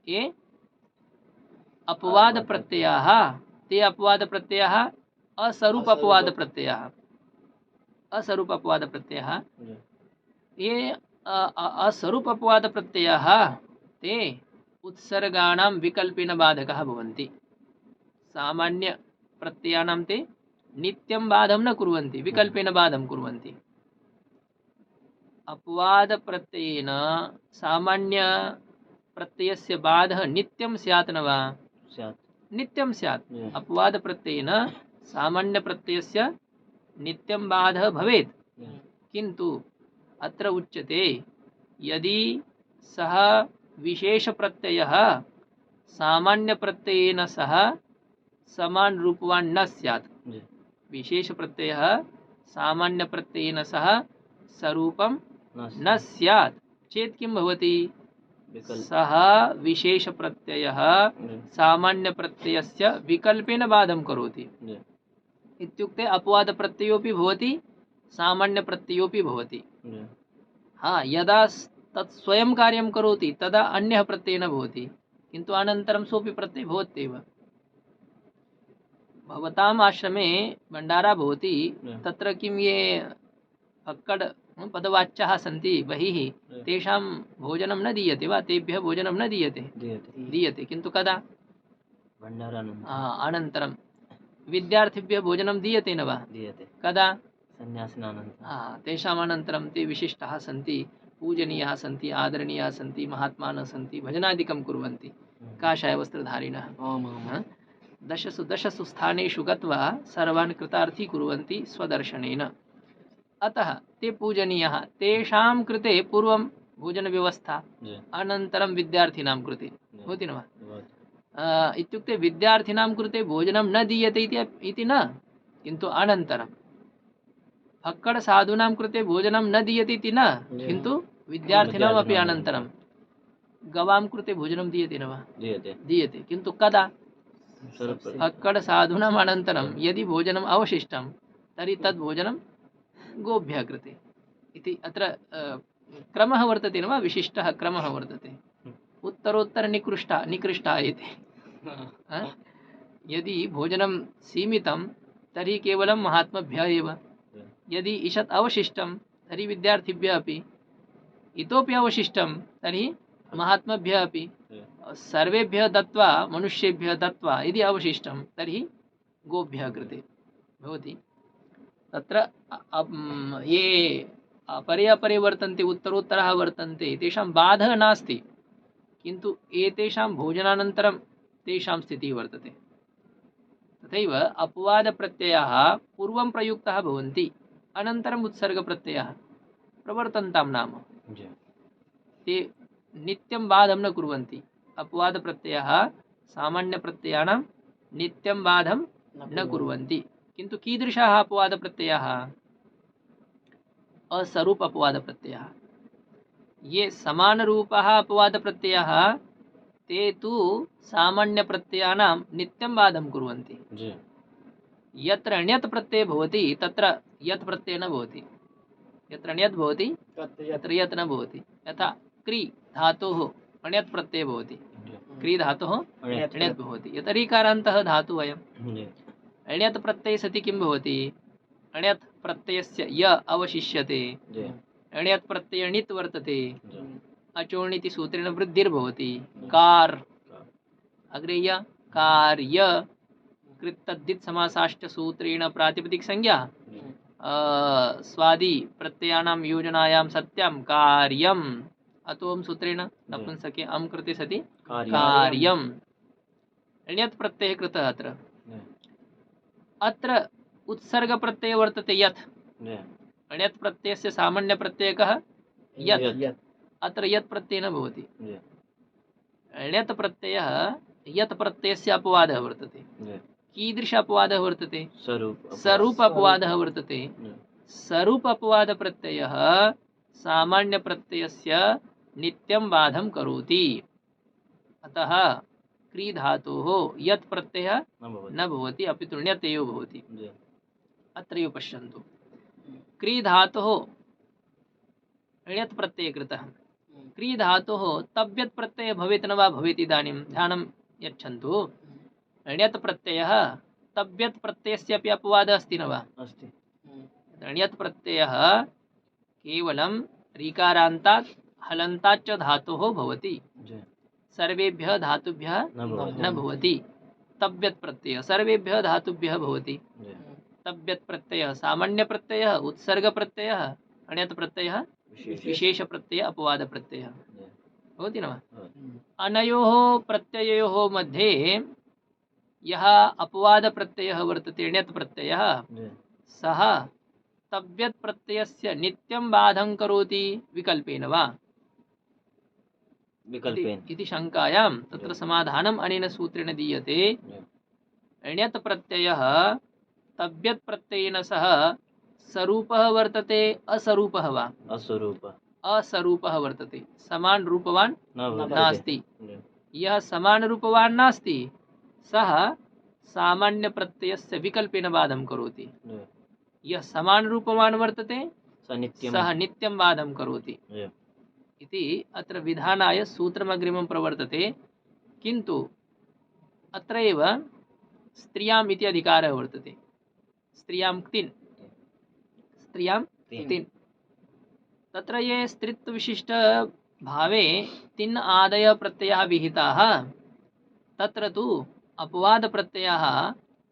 ये अपवाद प्रत्ययाः, ते अपवाद प्रत्ययाः असरूप अपवाद प्रत्ययाः, असरूप अपवाद प्रत्ययाः, ये असरूप अपवाद प्रत्ययाः ते उत्सर्गाणां विकल्पेन बाधकाः भवन्ति। सामान्य प्रत्ययानां ते नित्यं बाधं न कुर्वन्ति, विकल्पेन बाधं कुर्वन्ति। अपवाद प्रत्ययेन सामान्य प्रत्ययस्य बाधः नित्यं स्यात् न वा? नित्यं स्यात्। अपवाद प्रत्ययेन सामान्य प्रत्ययस्य नित्यं बाधः भवेत्, किन्तु अत्र उच्यते यदि सः विशेष प्रत्ययः सामान्य प्रत्ययेन सह समान रूपवान् न स्यात्, विशेष प्रत्ययः सामान्य प्रत्ययेन सह सरूपं न स्यात् चेत् किं भवति? सः विशेष प्रत्ययः सामान्य प्रत्ययस्य विकल्पेन बाधं करोति। इत्युक्ते अपवाद प्रत्ययोपि भवति, सामान्य प्रत्ययोपि भवति। हाँ, यदा तत् स्वयं कार्यं करोति तदा अन्यः प्रत्ययः भवति, किन्तु अनन्तरं सोऽपि प्रत्ययः भवत्येव। भवताम् आश्रमे भण्डारा भवति, तत्र किं ये फक्कड पदवाच्याः सन्ति बहिः, तेषां भोजनं न दीयते वा? तेभ्यः भोजनं न दीयते? दीयते, किन्तु कदा? अनन्तरं। विद्यार्थिभ्यः भोजनं दीयते न वा? दीयते। कदा? सन्न्यासिनानन्तरं। तेषाम् अनन्तरं ते विशिष्टाः सन्ति, पूजनीयाः सन्ति, आदरणीयाः सन्ति, महात्मानः सन्ति, भजनादिकं कुर्वन्ति, काषायवस्त्रधारिणः। दशसु स्थानेषु गत्वा सर्वान् कृतार्थी कुर्वन्ति स्वदर्शनेन। अतः ते पूजनीयाः। तेषां कृते पूर्वं भोजनव्यवस्था, अनन्तरं विद्यार्थिनां कृते भवति न वा? इत्युक्ते विद्यार्थिनां कृते भोजनं न दीयते इति न, किन्तु अनन्तरं फक्कड साधूनां कृते भोजनं न दीयते इति न, किन्तु विद्यार्थिनाम् अपि अनन्तरं गवां कृते भोजनं दीयते न वा? दीयते, किन्तु कदा? फक्कड साधूनाम् अनन्तरं यदि भोजनम् अवशिष्टं तर्हि तद् भोजनं गोभ्यः कृते इति अत्र क्रमः वर्तते न वा? विशिष्टः क्रमः वर्तते। उत्तरोत्तर निकृष्टा एते। यदि भोजनं सीमितं तर्हि केवलं महात्मभ्यः एव, यदि ईषत् अवशिष्टं तर्हि विद्यार्थिभ्यः अपि, इतोपि अवशिष्टं तर्हि महात्मभ्यः अपि, सर्वेभ्यः दत्वा, मनुष्येभ्यः दत्वा यदि अवशिष्टं तर्हि गोभ्यः कृते भवति। तत्र ये अपरे अपरे वर्तन्ते, उत्तरोत्तरः वर्तन्ते, तेषां बाधः नास्ति, किन्तु एतेषां भोजनानन्तरं तेषां स्थितिः वर्तते। तथैव अपवादप्रत्ययाः पूर्वं प्रयुक्ताः भवन्ति, अनन्तरम् उत्सर्गप्रत्ययाः प्रवर्तन्तां नाम ते नित्यं बाधं न कुर्वन्ति। अपवादप्रत्ययाः सामान्यप्रत्ययानां नित्यं बाधं न कुर्वन्ति, किन्तु कीदृशाः अपवादप्रत्ययाः? असरूप अपवादप्रत्ययाः। ये समानरूपाः अपवादप्रत्ययाः ते तु सामान्यप्रत्ययानां नित्यं बाधं कुर्वन्ति। यत्र ण्यत् प्रत्ययः भवति तत्र यत् प्रत्ययः न भवति, यत्र ण्यत् भवति तत्र यत् न भवति। यथा क्री धातोः अण्यत् प्रत्ययः भवति, क्री धातोः अण्यत् भवति। यत् ऋकारान्तः धातुः अयम्, अण्यत् प्रत्यये सति किं भवति? अण्यत् प्रत्ययस्य य अवशिष्यते, अण्यत् प्रत्यये णित् वर्तते, अचोणिति सूत्रेण वृद्धिर्भवति। कार् अग्रे य कार्य कृत्तद्धित् समासाश्च सूत्रेण प्रातिपदिक संज्ञा, स्वादि प्रत्ययानां योजनायां सत्यां कार्यम्, अतोम सूत्रेण नपुंसके अम् कृते सति कार्यम्। ण्यत् प्रत्ययः कृतः अत्र। अत्र उत्सर्ग प्रत्यय वर्तते यत्, ण्यत् प्रत्ययस्य सामान्य प्रत्ययः कः? यत्। अत्र यत् प्रत्ययः न भवति। ण्यत् प्रत्ययः यत् प्रत्ययस्य अपवादः वर्तते। कीदृश अपवादः वर्तते? स्वरूप अपवादः वर्तते। स्वरूप अपवाद प्रत्ययः सामान्य प्रत्ययस्य नित्यं बाधं करोति। अतः क्री धातोः यत् प्रत्ययः न भवति अपितु ण्यत् एव भवति। अत्रैव पश्यन्तु, क्री धातोः ण्यत् प्रत्ययः कृतः। क्री धातोः तव्यत् प्रत्ययः भवेत् न वा भवेत्? इदानीं ध्यानं यच्छन्तु। ण्यत् प्रत्ययः तव्यत् प्रत्ययस्य अपि अपवादः अस्ति न वा? अस्ति। ण्यत् प्रत्ययः केवलं ऋकारान्तात् हलन्तात् च धातोः भवति। सर्वेभ्यः धातुभ्यः न भवति। तव्यत् प्रत्ययः सर्वेभ्यः धातुभ्यः भवति। तव्यत् प्रत्ययः सामान्य प्रत्ययः, उत्सर्ग प्रत्ययः, ण्यत् प्रत्ययः विशेष प्रत्यय अपवाद प्रत्ययः भवति न वा? अनयोः प्रत्ययोः मध्ये यः अपवाद प्रत्ययः वर्तते ण्यत् प्रत्ययः, सः तव्यत् प्रत्ययस्य नित्यं बाधं करोति विकल्पेन वा? इति शङ्कायां तत्र समाधानम् अनेन सूत्रेण दीयते। ण्यत् प्रत्ययः तव्यत् प्रत्ययेन सह स्वरूपः वर्तते असरूपः वा? असरूपः वर्तते। समान रूपवान् नास्ति। यः समान रूपवान् नास्ति सः सामान्य प्रत्ययस्य विकल्पेन बाधं करोति। यः समान रूपवान् वर्तते सः नित्यं बाधं करोति इति अत्र विधानाय सूत्रमग्रिमं प्रवर्तते। किन्तु अत्र एव स्त्रियाम् इति अधिकारः वर्तते। स्त्रियां क्तिन् तत्र ये स्त्रीत्व विशिष्ट भावे तिन् आदय प्रत्ययाः विहिताः, तत्र तु अपवाद प्रत्ययाः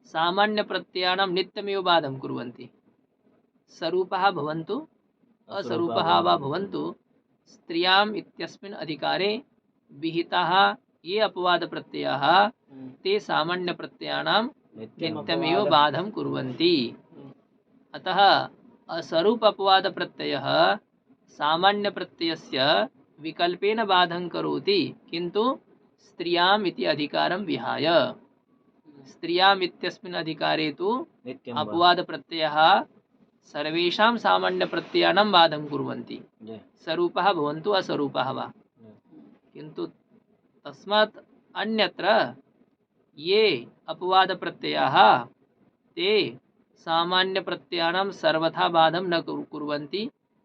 सामान्य प्रत्ययानां नित्यमेव बाधं कुर्वन्ति। स्वरूपः भवन्तु असरूपः वा भवन्तु, स्त्रियाम् इत्यस्मिन् अधिकारे विहिताः ये अपवाद प्रत्ययाः ते सामान्य प्रत्ययानां नित्यमेव बाधं कुर्वन्ति। अतः असरूप अपवाद प्रत्ययः सामान्य प्रत्ययस्य विकल्पेन बाधं करोति, किन्तु स्त्रियाम् इति अधिकारं विहाय। स्त्रियाम् इत्यस्मिन् अधिकारे तु अपवाद प्रत्ययः सर्वेषां सामान्य प्रत्ययानां बाधं कुर्वन्ति, स्वरूपः भवन्तु असरूपः वा। किन्तु तस्मात् अन्यत्र ये अपवाद प्रत्ययाः ते सामान्य प्रत्ययानां सर्वथा बाधं न कुर्वन्ति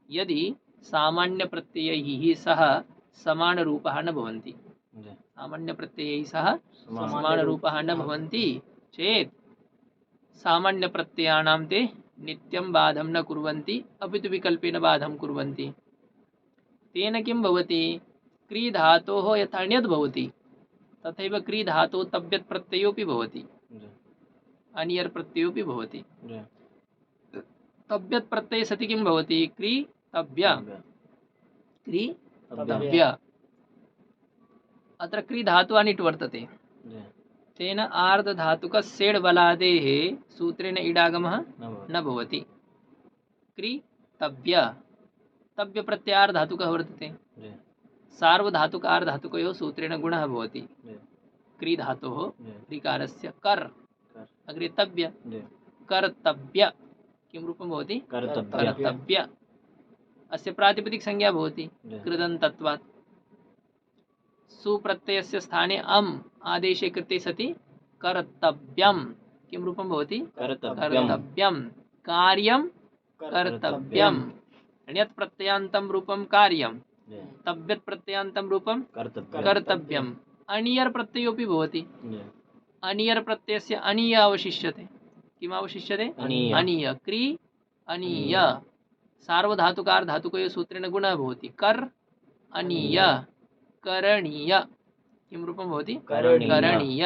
यदि सामान्य प्रत्ययैः सह समानरूपः न भवन्ति। सामान्य प्रत्ययैः सह समानरूपः न भवन्ति चेत् सामान्य प्रत्ययानां ते नित्यं बाधं न कुर्वन्ति अपितु विकल्पेन बाधं कुर्वन्ति। तेन किं भवति? क्री धातोः यथा ण्यत् भवति तथैव क्री धातोः तव्यत् प्रत्ययोऽपि भवति, अनियर् प्रत्ययोऽपि भवति। तव्यत् प्रत्यये सति किं भवति? क्री तव्य। अत्र क्री धातु अनिट् वर्तते। तेन आर्ध धातुक सेड् बलादेः सूत्रेण इडागमः न भवति। क्री तव्य। तव्य प्रत्यार धातुकः वर्तते। सार्वधातुक आर्धातुकयोः सूत्रेण गुणः भवति। क्री धातोः ऋकारस्य कर् अग्रे तव्य। कर्तव्य किं रूपं भवति? कर्तव्य। अस्य प्रातिपदिक संज्ञा भवति कृदन्तत्वात्। सुप्रत्ययस्य स्थाने अम् आदेशे कृते सति कर्तव्यं किं रूपं भवति? कर्तव्यं। कार्यं कर्तव्यं। ण्यत् प्रत्ययान्तं रूपं कार्यं, तव्यत् प्रत्ययान्तं रूपं कर्तव्यम्। अनियर् प्रत्ययोऽपि भवति। अनियर् प्रत्ययस्य अनीय अवशिष्यते। किम् अवशिष्यते? अनीय। क्री अनीय। सार्वधातुकार धातुकयोः सूत्रेण गुणः भवति कर् अनीय। करणीय किं रूपं भवति? करणीय।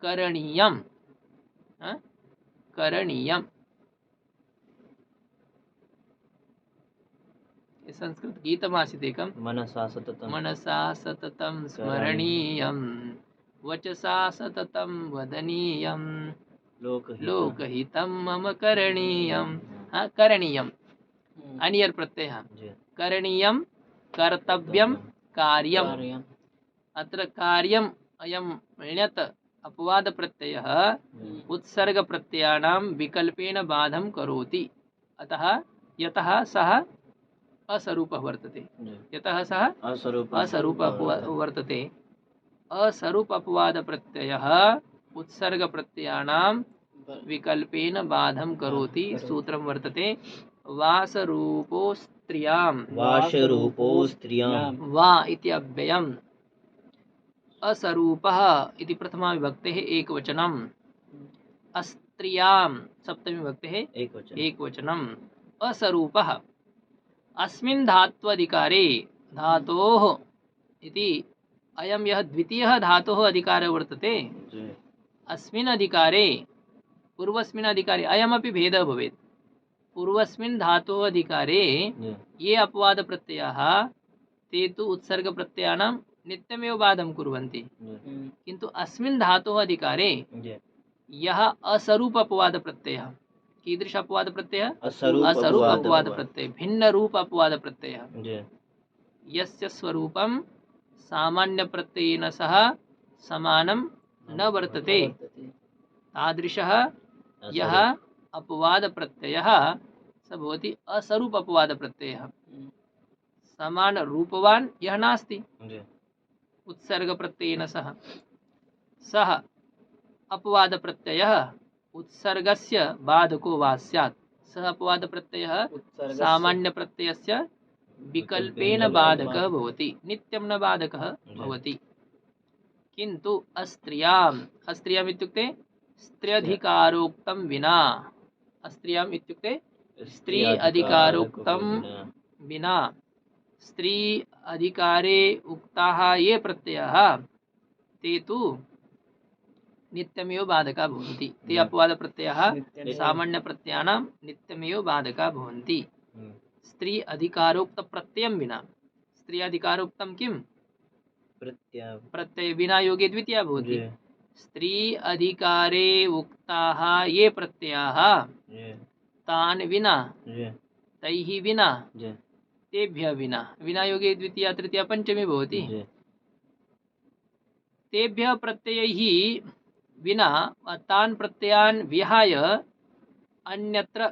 करणीयं करणीयम्। संस्कृत गीतमासीत् एकं। मनसा सततं स्मरणीयं वचसा सततं वदनीयं लोकहितं मम करणीयं। करणीयम् अनियर् प्रत्ययः। करणीयं कर्तव्यं कार्यम्। अत्र कार्यं अयं ण्यत् अपवाद प्रत्ययः उत्सर्ग प्रत्ययानां विकल्पेन बाधं करोति। अतः यतः सः असरूपः वर्तते, यतः सः असरूपः वर्तते, असरूप अपवाद प्रत्ययः उत्सर्ग प्रत्ययानां विकल्पेन बाधं करोति। सूत्रं वर्तते वासरूपो स्त्रियां वा इति अव्ययम्, असरूपः इति प्रथमा विभक्तेः एकवचनम्, अस्त्रियां सप्तमी विभक्तेः एकवचनम्, असरूपः। अस्मिन् धात्वधिकारे धातोः इति अयं यः द्वितीयः धातोः अधिकारः वर्तते, अस्मिन् अधिकारे पूर्वस्मिन् अधिकारे अयमपि भेदः भवेत्। पूर्वस्मिन् धातोः अधिकारे ये अपवाद प्रत्ययाः ते तु उत्सर्ग प्रत्ययानां नित्यमेव बाधं कुर्वन्ति, किन्तु अस्मिन् धातोः अधिकारे यः असरूप अपवाद प्रत्ययः, कीदृश अपवाद प्रत्ययः? असरूप अपवाद प्रत्यय, भिन्न रूप अपवाद प्रत्ययः, यस्य स्वरूपं सामान्य प्रत्ययेन सह समानं न वर्तते, तादृशः यः अपवाद प्रत्ययः स भवति असरूप अपवाद प्रत्ययः। समान रूपवान यह नास्ति उत्सर्ग प्रत्ययेन सह, सः अपवाद प्रत्ययः उत्सर्गस्य बाधको वा स्यात्। सः अपवाद प्रत्ययः सामान्य प्रत्ययस्य विकल्पेन बाधकः भवति, नित्यं न बाधकः भवति। किन्तु अस्त्रियाम्, अस्त्रियाम् इत्युक्ते स्त्र्यधिकारोक्तं विना, अस्त्रियाम् इत्युक्ते स्त्री अधिकारोक्तं विना, स्त्री अधिकारे उक्ताः ये प्रत्ययाः ते तु नित्यमेव बाधका भवन्ति। ते अपवाद प्रत्ययाः सामान्य प्रत्ययानां नित्यमेव बाधका भवन्ति। स्त्री अधिकारोक्त प्रत्ययं विना, स्त्री अधिकारोक्तं किं? प्रत्यय विना योगे द्वितीया भवति। स्त्री अधिकारे उक्ताः ये प्रत्ययाः तान् विना, तैः विना, तेभ्यः विना, विना योगे द्वितीया तृतीया पंचमी भवति। तेभ्यः प्रत्ययैः विना तान् प्रत्ययान् विहाय अन्यत्र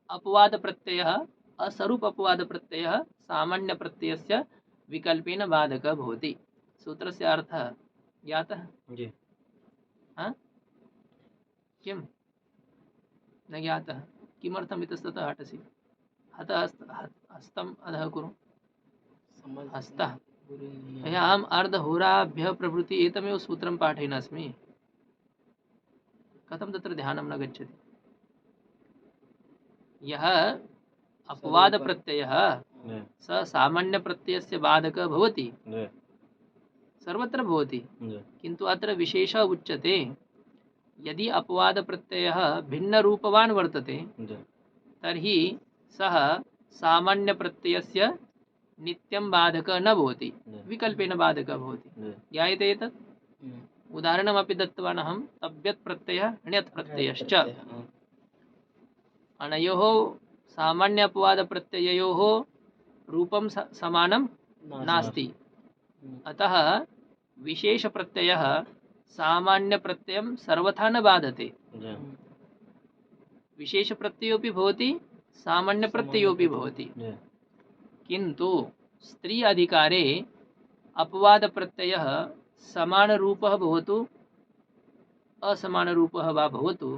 अपवाद प्रत्ययः, असरूप अपवाद प्रत्ययः सामान्य प्रत्ययस्य विकल्पेन बाधकः भवति। सूत्रस्य अर्थः ज्ञातः? हाँ? किं न ज्ञातः? किमर्थम् इतस्ततः हटसि? हस्तम् अधः कुरु। हस्तः अहम् अर्धहोराभ्यः प्रभृति एतमेव सूत्रं पाठयन् अस्मि, कथं तत्र ध्यानं न गच्छति? यः अपवाद प्रत्ययः स सामान्य प्रत्ययस्य बाधकः भवति, सर्वत्र भवति, किन्तु अत्र विशेषः उच्यते यदि अपवाद प्रत्ययः भिन्न रूपवान् वर्तते तर्हि सः सामान्य प्रत्ययस्य नित्यं बाधकः न भवति, विकल्पेन बाधकः भवति। ज्ञायते एतत्? उदाहरणमपि दत्तवान् अहं, तव्यत् प्रत्ययः ण्यत् प्रत्ययश्च, अनयोः सामान्य अपवाद प्रत्यययोः रूपं समानं नास्ति, अतः विशेष प्रत्ययः सामान्य प्रत्ययं सर्वथा न बाधते। विशेष प्रत्ययोपि भवति, सामान्य प्रत्ययोपि भवति, किन्तु स्त्री अधिकारे अपवाद प्रत्ययः समान रूपः भवतु असमान रूपः वा भवतु,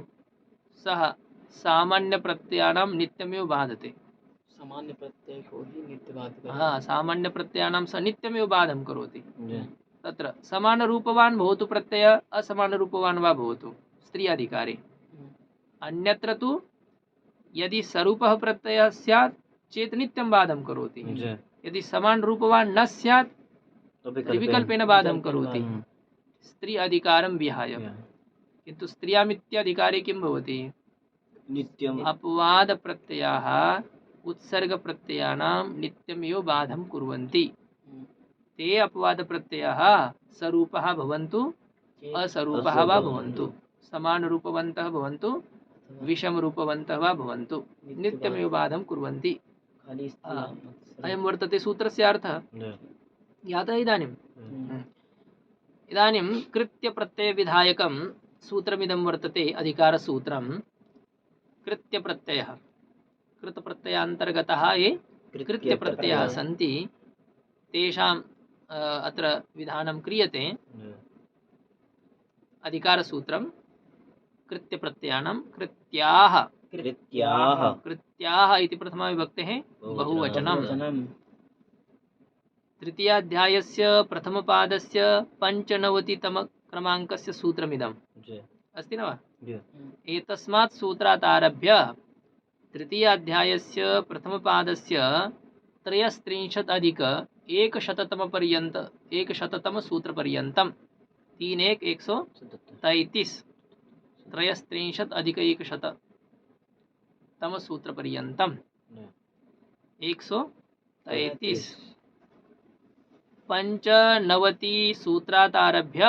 सः सामान्य प्रत्ययानां नित्यमेव बाधते। सामान्य प्रत्यय को ही नित्य बाधक। हाँ, सामान्य प्रत्ययानां स नित्यमेव बाधं करोति। तत्र समान रूपवान् भवतु प्रत्यय, असमान रूपवान् वा भवतु स्त्री अधिकारे। अन्यत्र तु यदि सरूपः प्रत्ययः स्यात् चेत् नित्यं बाधं करोति, यदि समान रूपवान् न स्यात् तर्हि विकल्पेन बाधं करोति, स्त्री अधिकारं विहाय। किन्तु स्त्रियामित्याधिकारे किं भवति? नित्यम् अपवाद प्रत्ययाः उत्सर्ग प्रत्ययानां नित्यमेव बाधं कुर्वन्ति। ते अपवाद प्रत्ययाः सरूपः भवन्तु असरूपः वा भवन्तु, समान रूपवन्तः भवन्तु विषम रूपवन्तः वा भवन्तु, नित्यमेव बाधं कुर्वन्ति। अयं वर्तते सूत्रस्य अर्थः। ज्ञातः इदानीं? इदानीं कृत्यप्रत्ययविधायकं सूत्रमिदं वर्तते अधिकारसूत्रं। कृत्यप्रत्ययः कृतप्रत्ययान्तर्गतः ये कृत्यप्रत्ययाः सन्ति तेषाम् अत्र विधानं क्रियते। अधिकारसूत्रं कृत्यप्रत्ययानां कृत्याः कृत्याः इति प्रथमाविभक्तेः बहुवचनं। तृतीयाध्यायस्य प्रथमपादस्य 95तमक्रमाङ्कस्य सूत्रमिदम् अस्ति न वा? एतस्मात् सूत्रात् आरभ्य तृतीयाध्यायस्य प्रथमपादस्य 63+100तमसूत्रपर्यन्तं 133 63+100तमसूत्रपर्यन्तं 133 95 सूत्रात् आरभ्य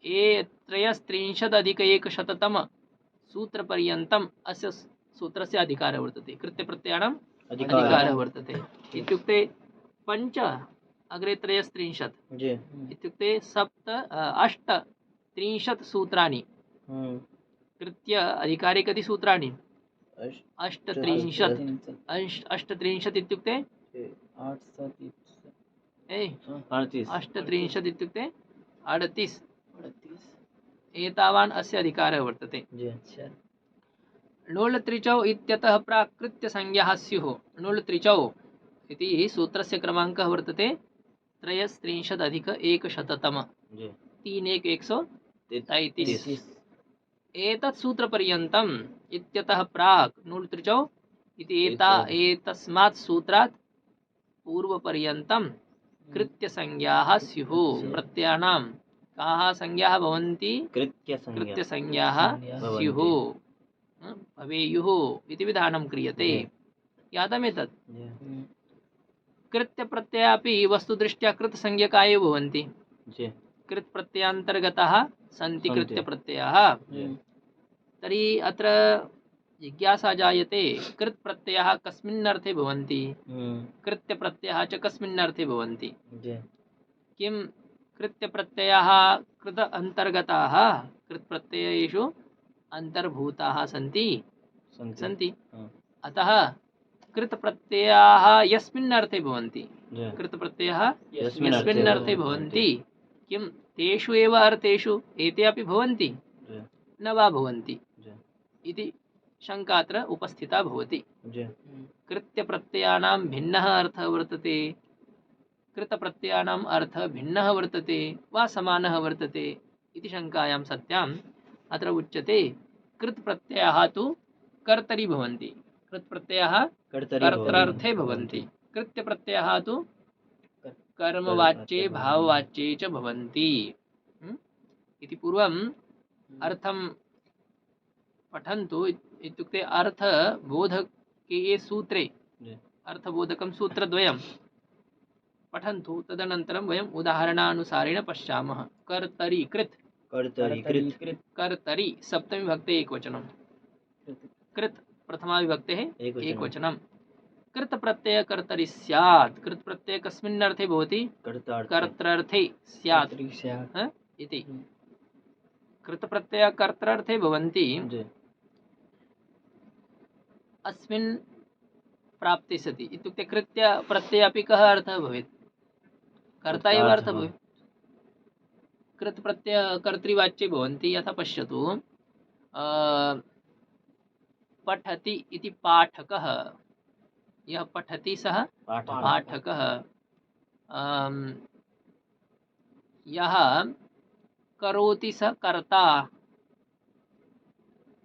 63+100तम सूत्रपर्यन्तम् अस्य सूत्रस्य अधिकारः वर्तते। कृत्यप्रत्ययानाम् अधिकारः वर्तते इत्युक्ते 5 अग्रे 63 इत्युक्ते 38 सूत्राणि। कृत्य अधिकारे कति सूत्राणि? 38 इत्युक्ते 38 इत्युक्ते 38 एतावान् अस्य अधिकारः वर्तते। णोल् त्रिचौ इत्यतः प्राक् कृत्यसंज्ञाः स्युः। णोल् त्रिचौ इति सूत्रस्य क्रमाङ्कः वर्तते 63+100तम 31133। एतत् सूत्रपर्यन्तम् इत्यतः प्राक् णोल् त्रिचौ इति एतस्मात् सूत्रात् पूर्वपर्यन्तं कृत्यसंज्ञाः स्युः। प्रत्ययानां काः संज्ञाः भवन्ति? कृत्यसंज्ञाः स्युः भवेयुः इति विधानं क्रियते। ज्ञातमेतत्? कृत्यप्रत्ययापि वस्तुदृष्ट्या कृतसंज्ञका एव भवन्ति। कृत्प्रत्ययान्तर्गताः सन्ति कृत्यप्रत्ययाः। तर्हि अत्र जिज्ञासा जायते, कृत्प्रत्ययाः कस्मिन् अर्थे भवन्ति? कृत्यप्रत्ययाः च कस्मिन् अर्थे भवन्ति? किं कृत्यप्रत्ययाः कृत अन्तर्गताः? कृत्प्रत्ययेषु अन्तर्भूताः सन्ति। अतः कृतप्रत्ययाः यस्मिन् अर्थे भवन्ति? कृतप्रत्ययाः यस्मिन् अर्थे भवन्ति, किं तेषु एव अर्थेषु एते अपि भवन्ति न वा भवन्ति इति शङ्का अत्र उपस्थिता भवति। कृत्यप्रत्ययानां भिन्नः अर्थः वर्तते, कृतप्रत्ययानाम् अर्थः भिन्नः वर्तते वा समानः वर्तते इति शङ्कायां सत्याम् अत्र उच्यते कृतप्रत्ययाः तु कर्तरि भवन्ति। कृतप्रत्ययाः कर्त्रार्थे भवन्ति। कृत्यप्रत्ययाः तु कर्मवाच्ये भाववाच्ये च भवन्ति इति पूर्वम् अर्थं पठन्तु। इत्युक्ते अर्थबोधके सूत्रे अर्थबोधकं सूत्रद्वयं पठन्तु, तदनन्तरं वयम् उदाहरणानुसारेण पश्यामः। कर्तरि कृत् कर्तरि सप्तमी विभक्ते एकवचनं, कृत् प्रथमा विभक्तेः एकवचनं। कृतप्रत्यय कर्तरि स्यात्। कृतप्रत्यय कस्मिन् अर्थे भवति? कर्त्रार्थे स्यात् इति। कृतप्रत्यय कर्त्रार्थे भवन्ति। अस्मिन् प्राप्ते सति इत्युक्ते कृत्य प्रत्यय अपि कः अर्थः भवेत्? कर्ता एव अर्थः भवेत्। कृतप्रत्यय कर्तृवाच्ये भवन्ति। यथा पश्यतु, पठति इति पाठकः, यः पठति सः पाठकः। यः करोति सः कर्ता।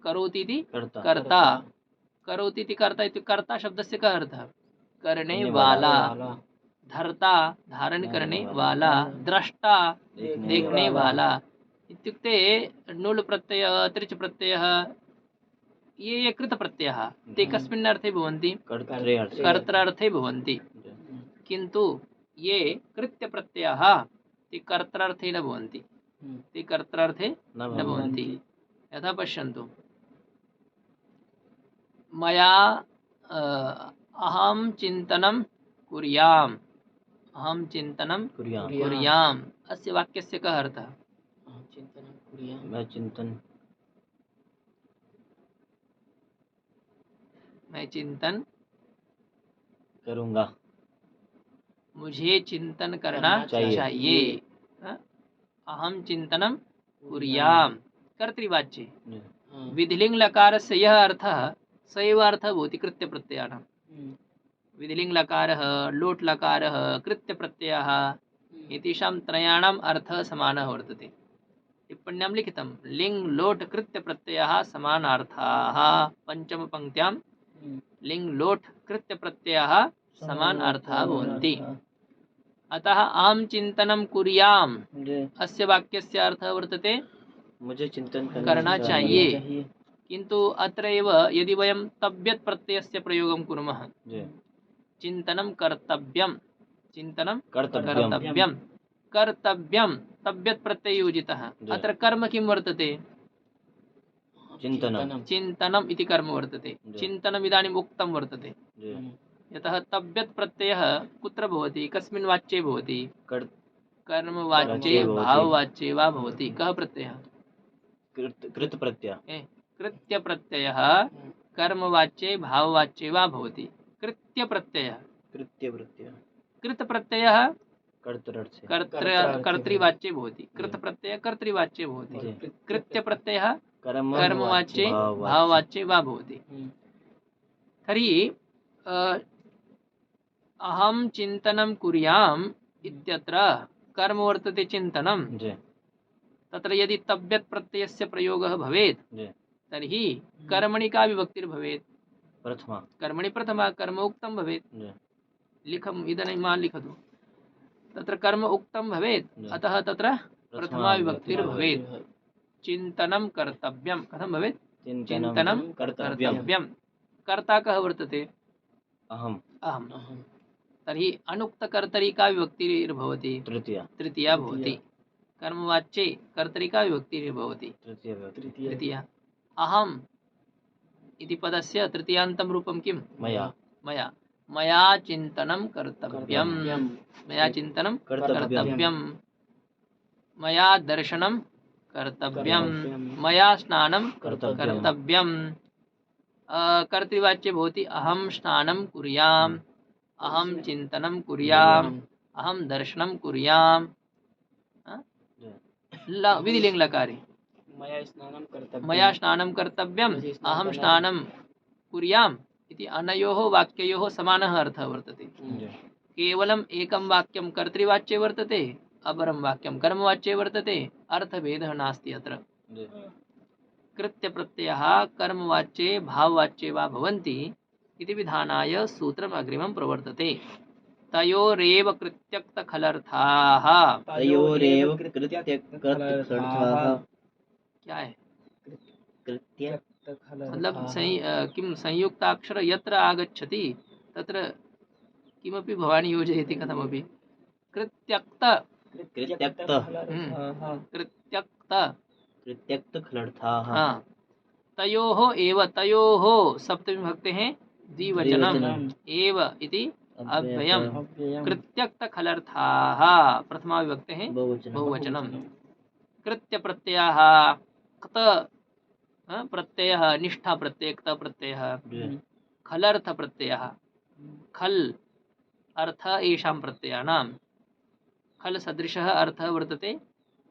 करोति इति कर्ता। करोति इति कर्ता इत्युक्ते कर्ता शब्दस्य कः अर्थः? करने वाला। धर्ता धारण करने वाला। द्रष्टा देखने वाला। इत्युक्ते नुल् प्रत्यय त्रिच् प्रत्ययः ये कृतप्रत्ययः ते कस्मिन् अर्थे भवन्ति? कर्त्रार्थे भवन्ति। किन्तु ये कृत्यप्रत्ययः ते कर्त्रार्थे न भवन्ति। ते कर्त्रार्थे न भवन्ति। यथा पश्यन्तु, मया अहं चिन्तनं कुर्याम् अहम चिंतनम कुर्याम कुर्याम। अस्य वाक्यस्य कः अर्थः? चिंतनं कुर्याम मैं चिंतन करूँगा मुझे चिंतन करना चाहिए। हाँ? अहम चिंतनम कुर्याम कर्तृवाच्ये विधिलिंग लकार से यह अर्थ सैव अर्थ भवति कृत्य प्रत्ययानां। विधिलिंग लकार लोट लकार कृत्य प्रत्ययः एतेषां त्रयाणाम् अर्थः समानः वर्तते। टिप्पण्यां लिखितं लिंग लोट कृत्य प्रत्ययः समानार्थाः। पञ्चमपङ्क्त्यां लिंग लोट कृत्य प्रत्ययः समानार्थाः भवन्ति। अतः आम चिंतनम कुर्याम अस्य वाक्यस्य अर्थः वर्तते मुझे चिंतन करना चाहिए। किंतु अत्र एव यदि वयं तब्यत् प्रत्ययस्य प्रयोगं कुर्मः चिंतनं कर्तव्यं कर्तव्यं कर्तव्यं तब्यत् प्रत्यययोजितः। अत्र कर्म किं वर्तते? चिंतनम् इति कर्म वर्तते। चिंतनम् इदानीम् उक्तं वर्तते। यतः तब्यत् प्रत्ययः कुत्र भवति? कस्मिन् वाच्ये भवति? कर्मवाच्ये भाववाच्ये वा भवति। कः प्रत्ययः? कृत प्रत्यय। कृत्य प्रत्ययः कर्मवाच्ये भाववाच्ये वा भवति। कृत्य प्रत्ययः कृत प्रत्ययः कर्तृवाच्ये भवति। कृत प्रत्ययः कर्तृवाच्ये भवति। कृत्य प्रत्ययः कर्मवाच्ये भाववाच्ये वा भवति। तर्हि अहम चिंतनं कुर्याम इत्यत्र कर्म वर्तते चिंतनम। तत्र यदि तब्यत् प्रत्ययस्य प्रयोगः भवेत् तर्हि कर्मणि का विभक्तिर्भवेत्? प्रथमा। कर्मणि प्रथमा कर्म उक्तं भवेत्। लिखम् इदानीं मा लिखतु। तत्र कर्म उक्तं भवेत् अतः तत्र प्रथमा विभक्तिर्भवेत्। चिंतनं कर्तव्यं। कथं भवेत्? चिंतनं कर्तव्यं। कर्ता कः वर्तते? अहम्। तर्हि अनुक्तकर्तरि का विभक्तिर्भवति? तृतीया भवति। कर्मवाच्ये कर्तरि का विभक्तिर्भवति? तृतीया। अहम् इति पदस्य तृतीयान्तं रूपं किं? मया। मया चिन्तनं कर्तव्यं। मया चिन्तनं कर्तव्यं। मया दर्शनं कर्तव्यं। मया स्नानं कर्तव्यं। कर्तृवाच्ये भवति अहं स्नानं कुर्याम्, अहं चिन्तनं कुर्याम्, अहं दर्शनं कुर्याम्। विधिलिंग लकारे मया स्नानं कर्तव्यम्, अहं स्नानं कुर्याम् इति अनयोः वाक्ययोः समानः अर्थः वर्तते। केवलम् एकं वाक्यं कर्तृवाच्ये वर्तते, अपरं वाक्यं कर्मवाच्ये वर्तते। अर्थभेदः नास्ति अत्र। कृत्य प्रत्ययः कर्मवाच्ये भाववाच्ये वा भवन्ति इति विधानाय सूत्रम् अग्रिमं प्रवर्तते। तयोरेव कृत्यक्तखलर्थाः। क्या है? मतलब किं संयुक्ताक्षर यत्र आगच्छति तत्र किमपि भवानी योजयति कथमपि कृत्यक्त तयोः एव तयोः सप्तमी विभक्तेः द्विवचनम् एव इति अव्ययम्। कृत्यक्तखलर्थाः प्रथमा विभक्तेः बहुवचनम्। कृत्य प्रत्ययः क्त प्रत्ययः निष्ठा प्रत्यय क्त प्रत्ययः। खलर्थ प्रत्ययः खल अर्थ येषां प्रत्ययानां। खल सदृशः अर्थः वर्तते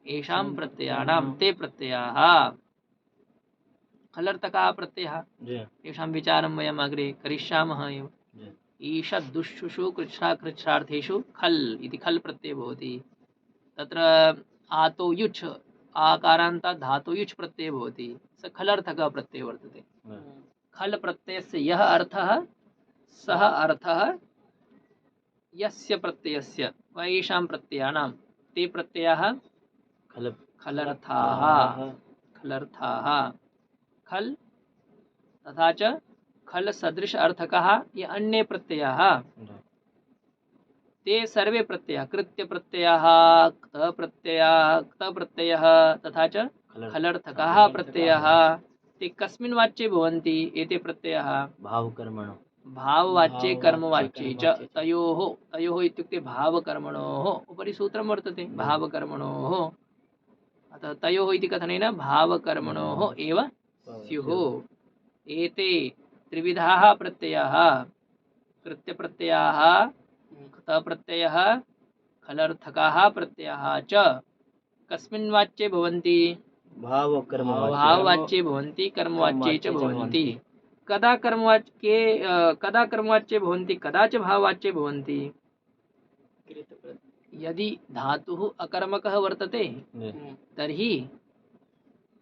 येषां प्रत्ययानां। ते प्रत्ययाः खलर्थकः प्रत्ययः येषां विचारं वयम् अग्रे करिष्यामः एव। ईषद्दुष्षुषु कृच्छ्रार्थेषु खल इति खल प्रत्ययः भवति। तत्र आतो युच् आकारान्तात् धातो युच् प्रत्ययः भवति। स खलर्थकः प्रत्ययः वर्तते। खल प्रत्ययस्य यः अर्थः सः अर्थः यस्य प्रत्ययस्य वा येषां प्रत्ययानां ते प्रत्ययाः खलर्थाः। खल तथा च खल सदृश अर्थकः ये अन्ये प्रत्ययाः ते सर्वे प्रत्ययाः कृत्य प्रत्ययाः क्त प्रत्ययः तथा च खलर्थकः प्रत्ययाः ते कस्मिन् वाच्ये भवन्ति? एते प्रत्ययाः भाववाच्ये कर्मवाच्ये च तयोः तयोः इत्युक्ते भावकर्मणोः उपरि सूत्रं वर्तते भावकर्मणोः अतः तयोः इति कथनेन भावकर्मणोः एव स्युः एते त्रिविधाः प्रत्ययाः कृत्यप्रत्ययाः क्तप्रत्ययः खलर्थकाः प्रत्ययाः च कस्मिन् वाच्ये भवन्ति भाववाच्ये भवन्ति कर्मवाच्ये च भवन्ति कदा कर्मवाच्ये भवन्ति कदा च भाववाच्ये भवन्ति यदि धातुः अकर्मकः वर्तते तर्हि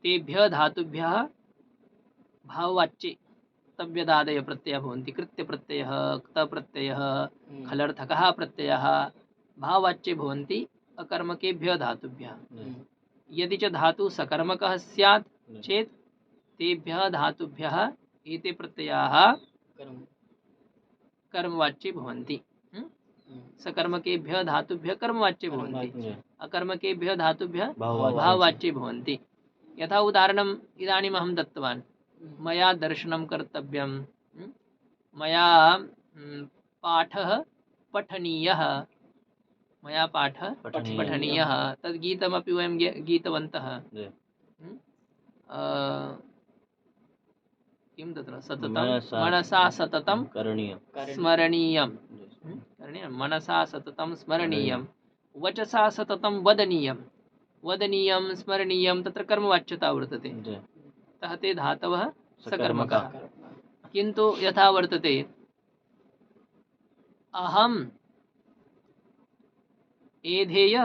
तेभ्यः धातुभ्यः भाववाच्ये तव्यदादय प्रत्ययः भवन्ति कृत्यप्रत्ययः क्तप्रत्ययः खलर्थकः प्रत्ययः भाववाच्ये भवन्ति अकर्मकेभ्यः धातुभ्यः यदि च धातुः सकर्मकः स्यात् चेत् तेभ्यः धातुभ्यः एते प्रत्ययाः कर्मवाच्ये भवन्ति सकर्मकेभ्यः धातुभ्यः कर्मवाच्ये भवन्ति अकर्मकेभ्यः धातुभ्यः भाववाच्ये भवन्ति यथा उदाहरणम् इदानीम् अहं दत्तवान् मया दर्शनं कर्तव्यं मया पाठः पठनीयः मया पाठः पठनीयः तद् गीतमपि वयं गीतवन्तः किं तत्र सततं मनसा सततं स्मरणीयं मनसा सततं स्मरणीयं वचसा सततं वदनीयं स्मरणीयं तत्र कर्मवाच्यता वर्तते अतः ते धातवः सकर्मकाः किन्तु यथा वर्तते अहम् एधेय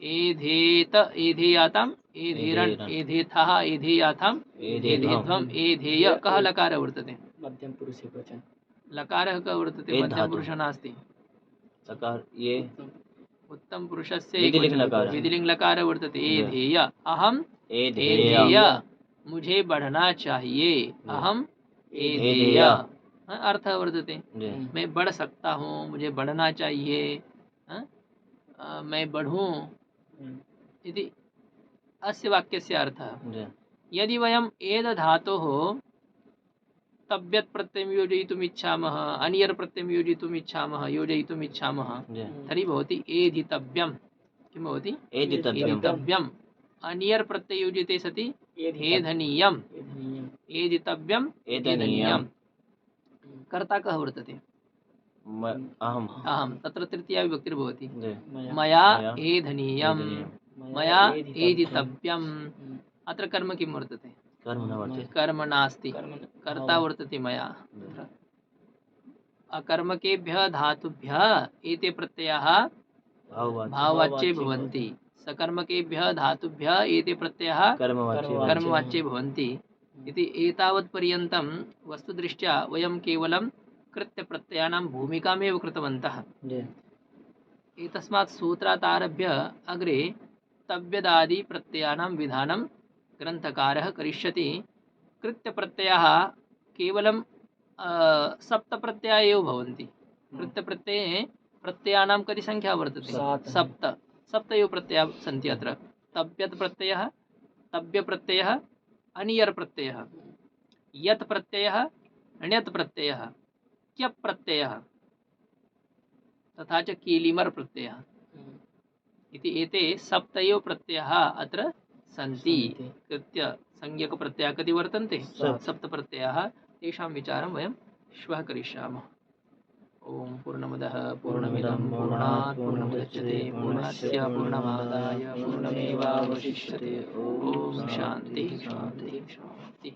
एधेत एधेयाताम् एधेरन् एधेथः एधेयाथाम् एधेध्वम् एधेय कः लकारः वर्तते मध्यम पुरुषे वचन लकारः कः वर्तते मध्यम पुरुषः नास्ति ये उत्तम पुरुषस्य विधिलिङ्ग् लकारः वर्तते एधेय अहम् एधेय मुझे बढ़ना चाहिए अहम एधेय अर्थ वर्तते मैं बढ़ सकता हूँ मुझे बढ़ना चाहिए मैं बढ़ूं इति अस्य वाक्यस्य अर्थः यदि वयम् एद धातोः तव्यत् प्रत्ययं योजयितुम् इच्छामः अनियर् प्रत्ययं योजयितुम् इच्छामः तर्हि भवति एधितव्यं किं भवति एधितव्यम् अनियर् प्रत्यय योजिते सति एधनीयम् एधितव्यम् एधनीयम् कर्ता कः वर्तते अहं तत्र तृतीया विभक्तिर्भवति मया एधनीयं मया एधितव्यम् अत्र कर्म किं वर्तते कर्म नास्ति कर्ता वर्तते मया अकर्मकेभ्यः धातुभ्यः एते प्रत्ययाः भाववाच्ये भवन्ति सकर्मकेभ्यः धातुभ्यः एते प्रत्ययाः कर्मवाच्ये भवन्ति इति एतावत्पर्यन्तं वस्तुदृष्ट्या वयं केवलं कृत्यप्रत्ययानां भूमिकामेव कृतवन्तः एतस्मात् सूत्रात् आरभ्य अग्रे तव्यदादि प्रत्ययानां विधानं ग्रन्थकारः करिष्यति कृत्यप्रत्ययाः केवलं सप्तप्रत्यया एव भवन्ति कृत्यप्रत्यये प्रत्ययानां कति संख्या वर्तते सप्त एव प्रत्ययाः सन्ति अत्र तव्यत् प्रत्ययः तव्यप्रत्ययः अनियर् प्रत्ययः यत् प्रत्ययः ण्यत् प्रत्ययः क्यप् प्रत्ययः तथा च कीलिमर् प्रत्ययः इति एते सप्त एव प्रत्ययाः अत्र सन्ति कृत्य संज्ञकप्रत्ययाः कति वर्तन्ते सप्त प्रत्ययाः तेषां विचारं वयं श्वः करिष्यामः ओम पूर्णमदः पूर्णमिदं पूर्णात् पूर्णमुदच्यते पूर्णस्य पूर्णमादाय पूर्णमेवावशिष्यते ओम शान्तिः शान्तिः शान्तिः।